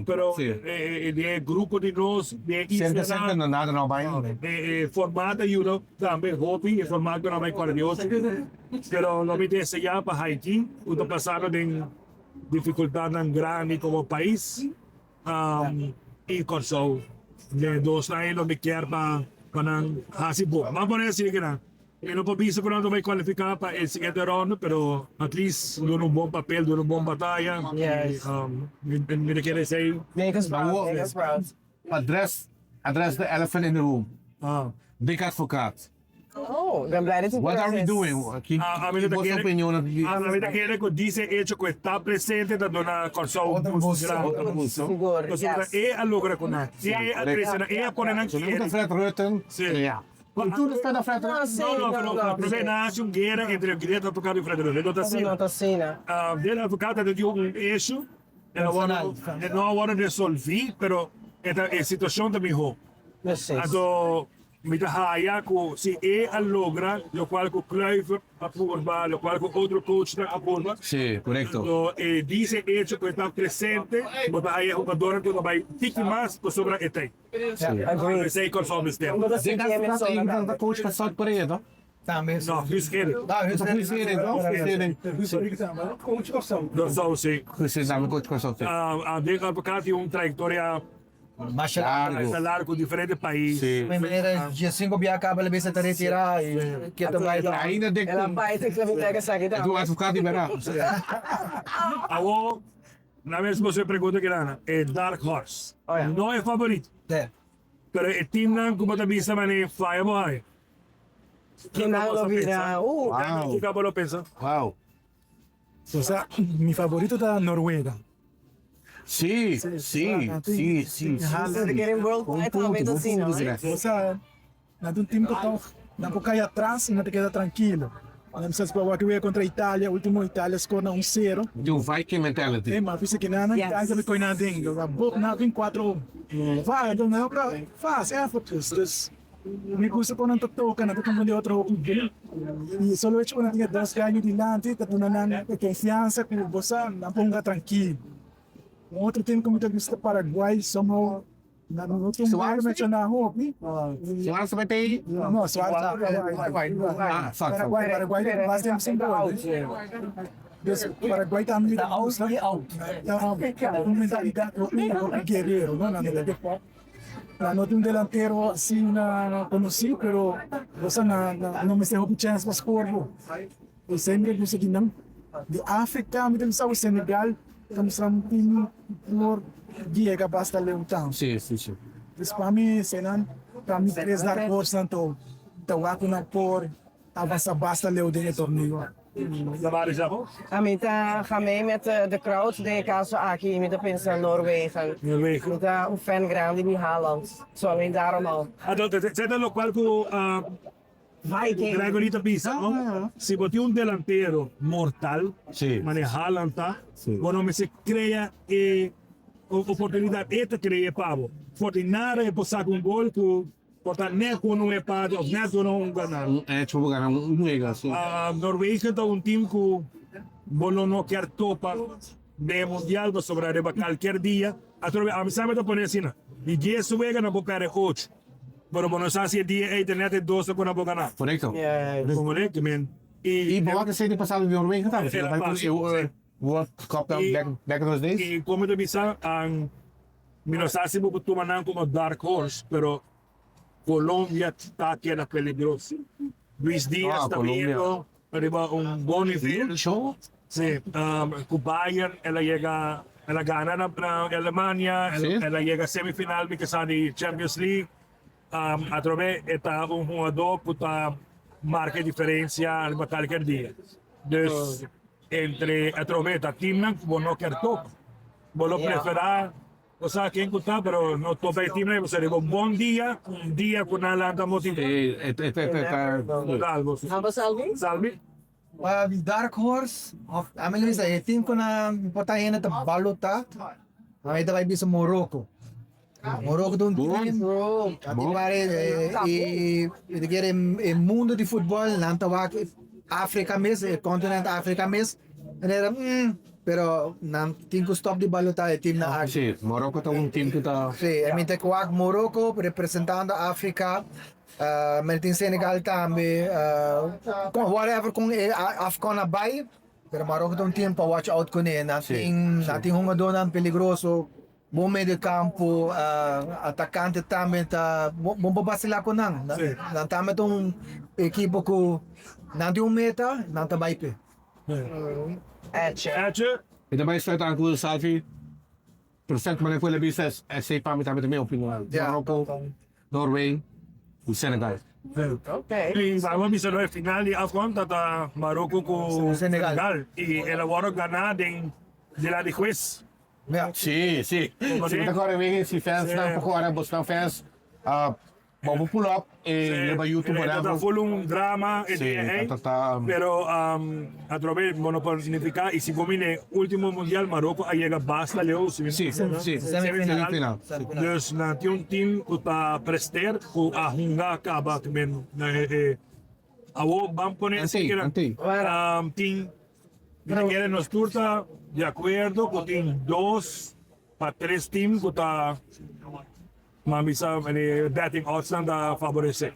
pero de grupo de nós, de Sempre nada não vai. formada Europe também hobby, formado não vai corajoso, pero não me desse já para Haiti, o do passado tem dificuldade grande como país. E Corso de dos na ilo me quer para nang hasibo. Mas assim que na. Eu não posso dizer que não vai qualificar para o seguinte round, pero at least deu bom papel, deu bom batalha. Yes. Me quer dizer. Vegas proud. Address the elephant in the room. Big advocate. Oh, I'm glad it's What are we doing? Aqui, Vossa opinião a mim quer que dice hecho que está presente da dona Corso. Siguro, yes. E a logra con nada. E a presena, e a poner So, look at Fred Rutten. Sim. Tudo está na Fred Rutten. No, pero primeiro nasce guerra entre o direito advogado e o Fred Rutten. Não tá assim, né? Del advogado de um eixo, não vão resolver, pero a situação também é. Então, me haya que se é a logra, lo qual que Cruyff apurva, lo qual que outro coach está apurva. Sim, correto. Então, dice hecho que está presente, mas aí o jogador que vai ficar mais sobre o tempo. Agree. Sei conforme o tempo. Big advocate ainda da coach passado por aí, não? Também. Não, Chris Kelly. Eu sou policiero, não? Não, sim. Precisamos coach passado. A Big Advocate tem uma trajetória mais largo, diferente país. Sim. Primeira, dia 5 dia acaba, ele se retirar e que também ainda de Ela vai ter que me essa aqui, tá? do advogado liberar. Agora, na mesma você pergunta que era, é Dark Horse. Não é favorito. Pero o time não, como também se mane fly boy. Que não lo vira. Wow. Que acabou lo pensa. Wow. O sea, mi favorito está Noruega. Sim, sim. Ze querem worldwide também assim, não é? O sea, na um time que não pode cair atrás e não te queda tranquilo. Não precisa para que contra a Itália, o último Itália score 1-0. De um Viking mentality. Mas fiz que na Itália me coi na dengue. Na 4 vai, então não é faz effortless. Me gusta quando não toca, não toca de outro. E só o hecho quando tinha 2 ganhos de lante, que tu não tem confiança que você não ponga tranquilo. Outro time que me gusta Paraguai, somos no último ano mencionar Hope. Soares vai ter. Não, Soares Paraguai mais tempo sem gol. Paraguai também dá uma mentalidade guerreiro, não não tem delantero assim na conheci, pero você não me deu chance para scorer. Eu sempre disse que não. De África, me temos o Senegal, estamos um time por dia que basta leutão. Sim. Então para mim, senão para mim 3 dar força tanto, então aqui na por avançar basta leutão no torneio. Kami gaan mee met de crowd, de caso aqui, met de pensa Noorwegen. Met een fan grande in Haaland. Zo alleen daarom al. Senta lo cual que traigo ahorita pisa, ¿no? Si boté un delantero mortal, manejala, bueno, me se crea oportunidad esta crea pavo. Fortinara é passar um gol que portanto nem quando não é para os netos não ganhar. É tipo ganhar mega. A Noruega é time que bolo não quer topa de mundial para sobrar qualquer dia. A mim sabe de poner assim, e dia suega na boca é coach. Pero bueno, se dia a internet é 12 quando boca na. Correcto. Correcto, man. E boa que sempre passado de Noruega tá. World Cup back in those days. E como tu bisa ang minosasi mo tumanan como dark horse, pero Colombia está que era peligroso. Luis Díaz está viendo, arriba un buen nivel. Sí, con Bayern, ela gana na Alemania, ela llega a semifinal, que está de Champions League. A través está un jugador que marca diferencia en cualquier día. Entonces, entre a través de Timnan, vos no quer top. Vos lo preferás. O sea, quem gostar, pero no tope el time, você levou um bom dia com ela anda motivado. Salve. Dark Horse, amin lang isa, team ko na patayin na balota, ay ito kay bisa Morocco. Morocco doon team, ati pare, e mundo de futebol, nantawag Africa mes, continent Africa mes, pero não tem que stop de balota é time na África. Sim, Morocco tá time que tá. Sim, a mim tem que Morocco representando a África, mas tem Senegal também, whatever com Afcon bay, pero Morocco tem time para watch out com ele, nating hungadonan peligroso, bom meio de campo, atacante também tá, bom babasila ko nang, também tong equipo ko, nanti meta, nanta bay pe. Etche. E também está a coisa, sabe? Perfeito, mas foi a bisa, é sei para mim também opinião. Morocco, Norway, o Senegal. E vamos bisa no final de Afcon tata Marocco com Senegal e ela agora ganhar de lá de juez. Sim. Agora vem se fans não pouco agora buscar fans, vamos pull up e levar YouTube para foi drama pero a través bueno significa y si combine último mundial Marocco llega basta leo semifinal. Dus na un team que está prester ku a hunga acaba também awo vamos poner team que nos turta de acuerdo que tem 2 para 3 teams que está Mamisa, betting odds na da favorece.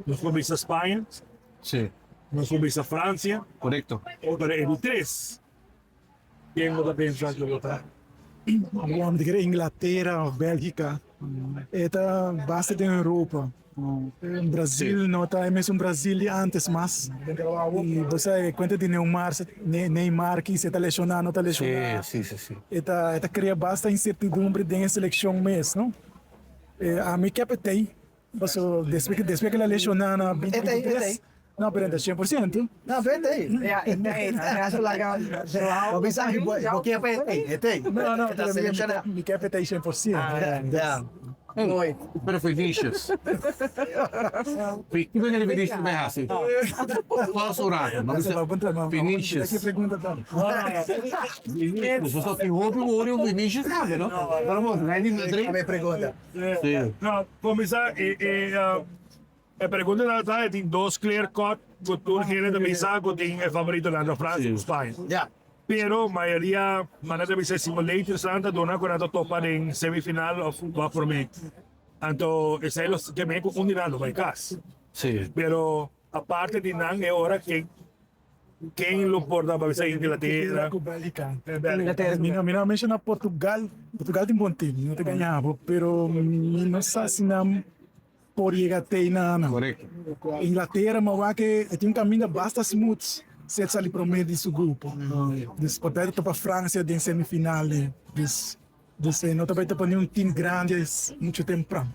Nos fomos sa Espanha. Sim. Nos fomos sa Francia. Correcto. Outra é do 3. Quem não está pensando que votar? Vamos dizer Inglaterra, Bélgica. Eta basta da Europa. Brasil não está, é mesmo Brasil antes, mas e você conta de Neymar que se está lesionando, não está lesionando. Sim. Eta cria bastante incertidumbre dentro da seleção mesmo, não? A minha capitei, desde que ela lesionou na 2023, Não, perante 100%. Não, vende. Essa larga. O mensaje porque é Não, não, me quer petar 100%. Pero Vinicius. Iba que Vinicius também assim. Qual horário? Vinicius. Que pergunta tá? Vinicius, só tem o olho Vinicius, sabe, não? Vamos, vai de Madrid. Me pergunta. No, começar a pergunta é tem dois clear cut que tu queres também sabe que tem favorito lá na França e Espanha. Ja. Pero maioria mana também se simulators lá dona quando a topa em semifinal of va por mim. Então, esse é os que me confundirão vai cas. Sim. Pero a parte de não é hora que quem lo porta para ver Inglaterra. Mina menciona Portugal. Portugal tem bom time, não te ganhava, pero não sei se não por llegar até na. Correto. Inglaterra, mas que tem caminho bastante smooth. Se ali para o meio desse grupo. Portanto, para a França em semifinal. Não também para nenhum time grande muito temprano.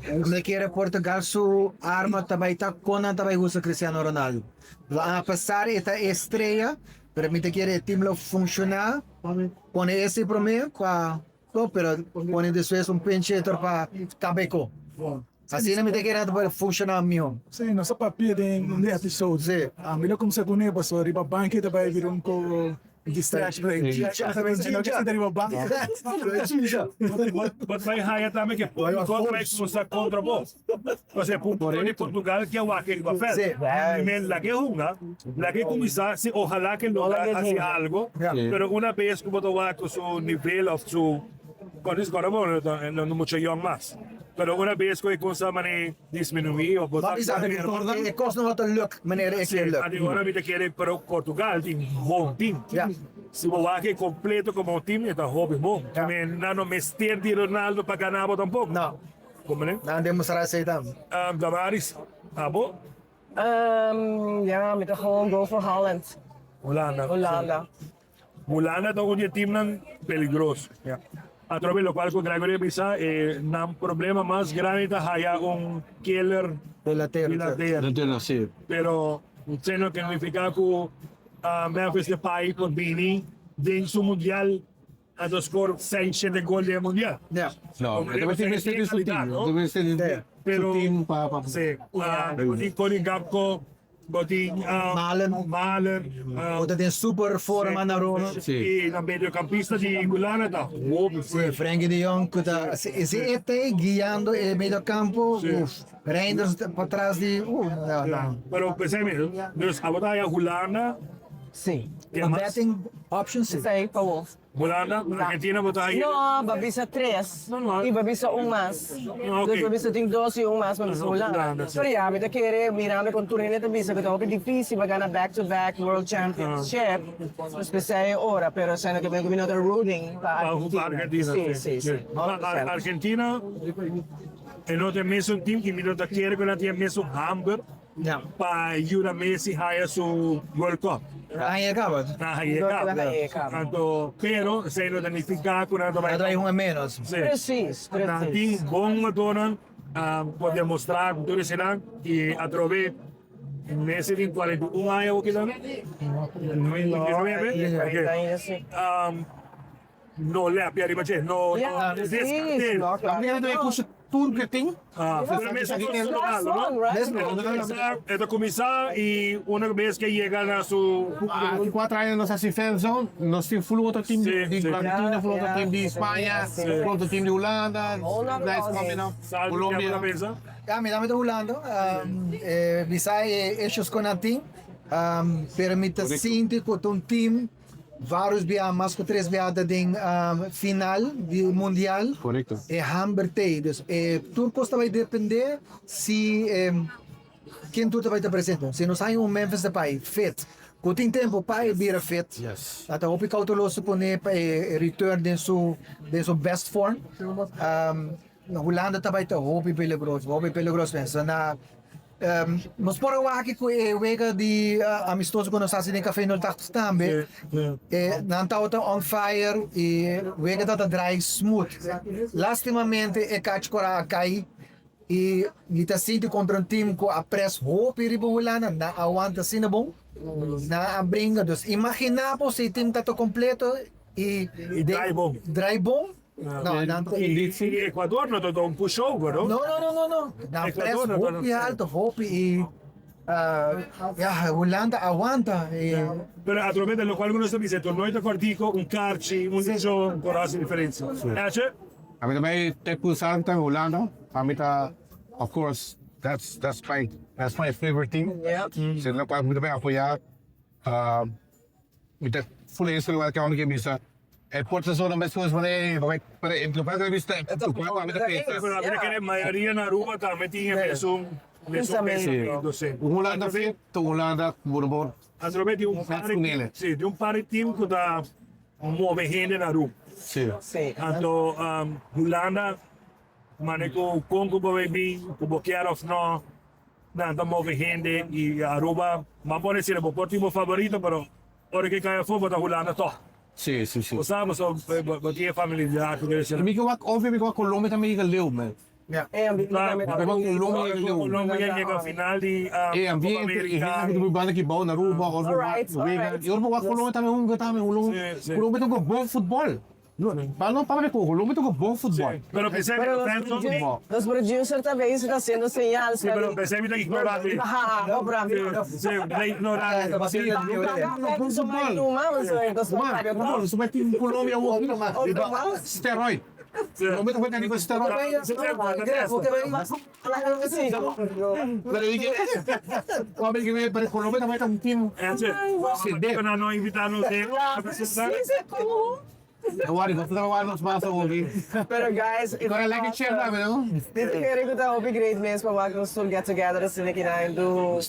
Como que era Portugal, sua arma também está com também usa Cristiano Ronaldo. A passar esta estreia, permite que o time funcionar, com esse problema, pero com depois pinche para Cabeco. Assim não me tem que era funcionar melhor. Sim, nossa papel tem episódio. Sim. A melhor como se conhece, passou riba banca também vir com distraction. Já também não quer ser riba banca. Mas vai raia também que pode começar contra vós. Você por Portugal que é o aquele que faz. Primeiro lá que junga, lá que começar se ojalá que não hace algo, pero una vez que botou com seu nível of su con isso agora não muito young mais. Pero una vez que começa a diminuir ou botar é coisa não vai luck, maneira é que luck. Agora me quer para Portugal tem bom time. Se o aqui completo como time está hobby bom. Também não mestre de Ronaldo para ganhar tampouco. Não. Como né? Não demonstrar aceitar. Damaris, abo? Ja, met de gewoon go voor Holland. Holanda. Holanda é um time peligroso. A través lo cual con Gregorio Pisa un problema más grande haya un killer de la tierra. Sí. Pero usted no significa que Memphis Depay por Bini de su mundial a dos score 6 de gol de mundial. No, deve ser su team. Deve ser pero team para sí, con el Gapco botin Malen Outra tem super forma na Roma. E na mediocampista de Gulana tá. Frankie de Jong se este guiando el medio campo, Reinders para trás de Pero pensei dus a batalha Gulana. Sim. Betting options. Sei, por favor. Holanda, Argentina batalha. No, babisa 3. E babisa mais. Dus babisa tem 2 e mais, mas Holanda. Pero ja, met querer mirando com Turine também, que é difícil para ganhar back-to-back World Championship. Dus we zei ora, pero zijn que vengo vindo rooting para Argentina. Sim. Argentina é outro mesmo time que me dá querer que não tinha mesmo Hamburg. Para ajudar Messi a su World Cup. Aí acaba. Pero se não danificar com nada mais. Aí a menos. Preciso. Tem bom dono pode mostrar tudo isso e através nesse tem 41 anos que não le apiar imagem não tudo que tem. É começar e uma vez que chega na sua 4 anos nós assim fanzone, nós temos full outro time de Argentina, full outro time de Espanha, full outro time de Holanda, Colômbia. Me dá de Holanda. Bisa esses com a team, permite sentir que um time vários via mais que 3 viadas em final do mundial. Correto. É Hamburg dus tudo vai depender se quem tu vai te apresentar. Se não sai Memphis Depay fit, quando tem tempo pai vira fit. Yes. Até o cauteloso supone return de su best form. Na Holanda também tá hobby peligroso, pensa na mas por aqui que wega de amistoso quando nós fazemos café no tax também não tá on fire e wega tá dry smooth lastimamente catch cora cai E kita sinto contra um time com a press hope riba Holanda na aguanta sinabong na abringa dos. Imagina po si team tato completo e dry bomb. Si Ecuador no todo un pushover, no? No. Na press Ecuador, hope alto hope e Holanda aguanta. Pero a través de lo cual uno se dice, torneo de cortico, un carci, un dicho, por hacer diferencia. Kami também tem pulsar também Holanda. Kami of course, That's my favorite team. Yeah. Sila pa muito bem apoiar. Muita full instrument que onde que misa. É porta zona mas coisas para implementar a vista. Pero a ver que la mayoría en Aruba también tiene eso. Holanda fit, Holanda borbor. A través de un par de un par de team que da muove gente en Aruba. Sim. Anto Holanda maneco Congo baby, como Kierov no. Nada muove gente y Aruba, ma può essere il mio team favorito, però ora che cae fuoco da Holanda to. Sim. Lo sabe, so botie familiarizzato deve essere. Mica wat of mica wat Colômbia também liga leu, man. Colombia llega a final di ambiente e banda que bom na Aruba, eu não vou Colômbia também Colômbia tem um bom futebol. Não para com Colômbia tem um bom futebol. Pero percebe Los producers también están haciendo señales. Sí, pero percebe que ignorante. Sí, la ignorante. Você vai ter Colômbia esteroide. Colômbia vai ter esteroide. Como que vai para Colômbia também tem um time. Quando não invitamos ele a apresentar. Agora você tá lá nos massa hoje. Pero guys, agora like and share também, não? Dit keer ik het ook great mensen, maar we gaan get together as ik in do.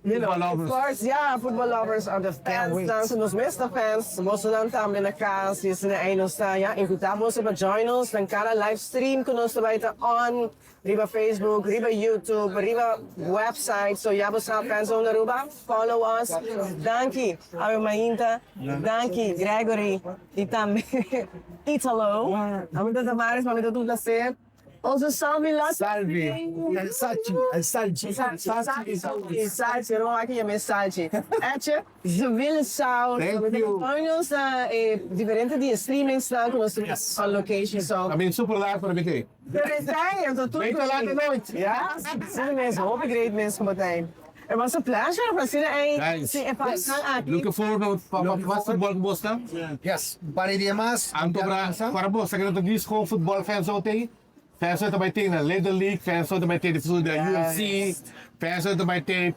You know, of course, yeah, football lovers are the fans. Dan zijn ons meeste fans. Moesten dan tamelijk na casa, is na een sta ja. Invitamos sa join us, dan cada livestream kuno sa baita on riba Facebook, riba YouTube, riba website. So yabo sa fans on Aruba, follow us. Danki, Ave Mainta, Danki, Gregory, e também Italo. Amito Tamares, mamito tu placer. Also salve lá. Salve. Salve, eu não aqui a mensagem. Eche, je wil saus. Ons diferente de streaming staan com os locations so. I mean super laat voor de BT. Eu tô tudo lá de noite. Ja, sim mesmo. Hoop ik great mensen meteen. Het was een pleasure, maar zie je Looking forward to wat voetbal Boston. Yes. Para dia mas. Anto para Boston que não gewoon voetbal fans ook tegen. Fans uit bij tegen de Little League, fans uit bij tegen de UFC, fans uit bij tegen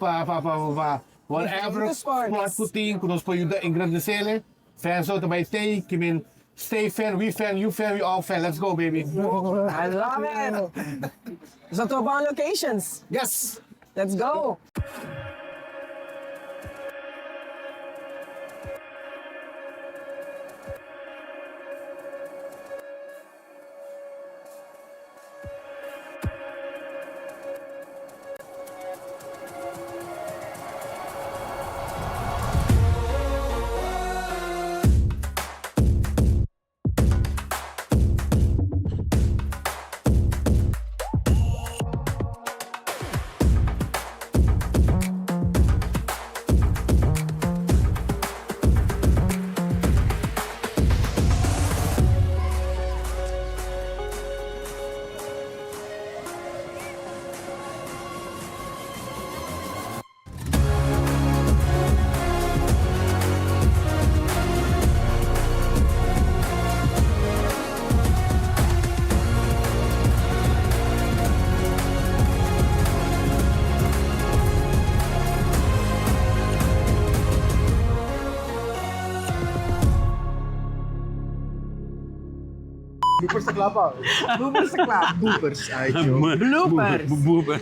whatever sport team, que nós podemos engrandecer. Fans uit bij tegen, que mean stay fan, we fan, you fan, we all fan. Let's go, baby. I love it. So to on locations. Yes. Let's go. Bloopers sa klapa. Bloopers sa klap. Bloopers. Ay, Bloopers. Bloopers.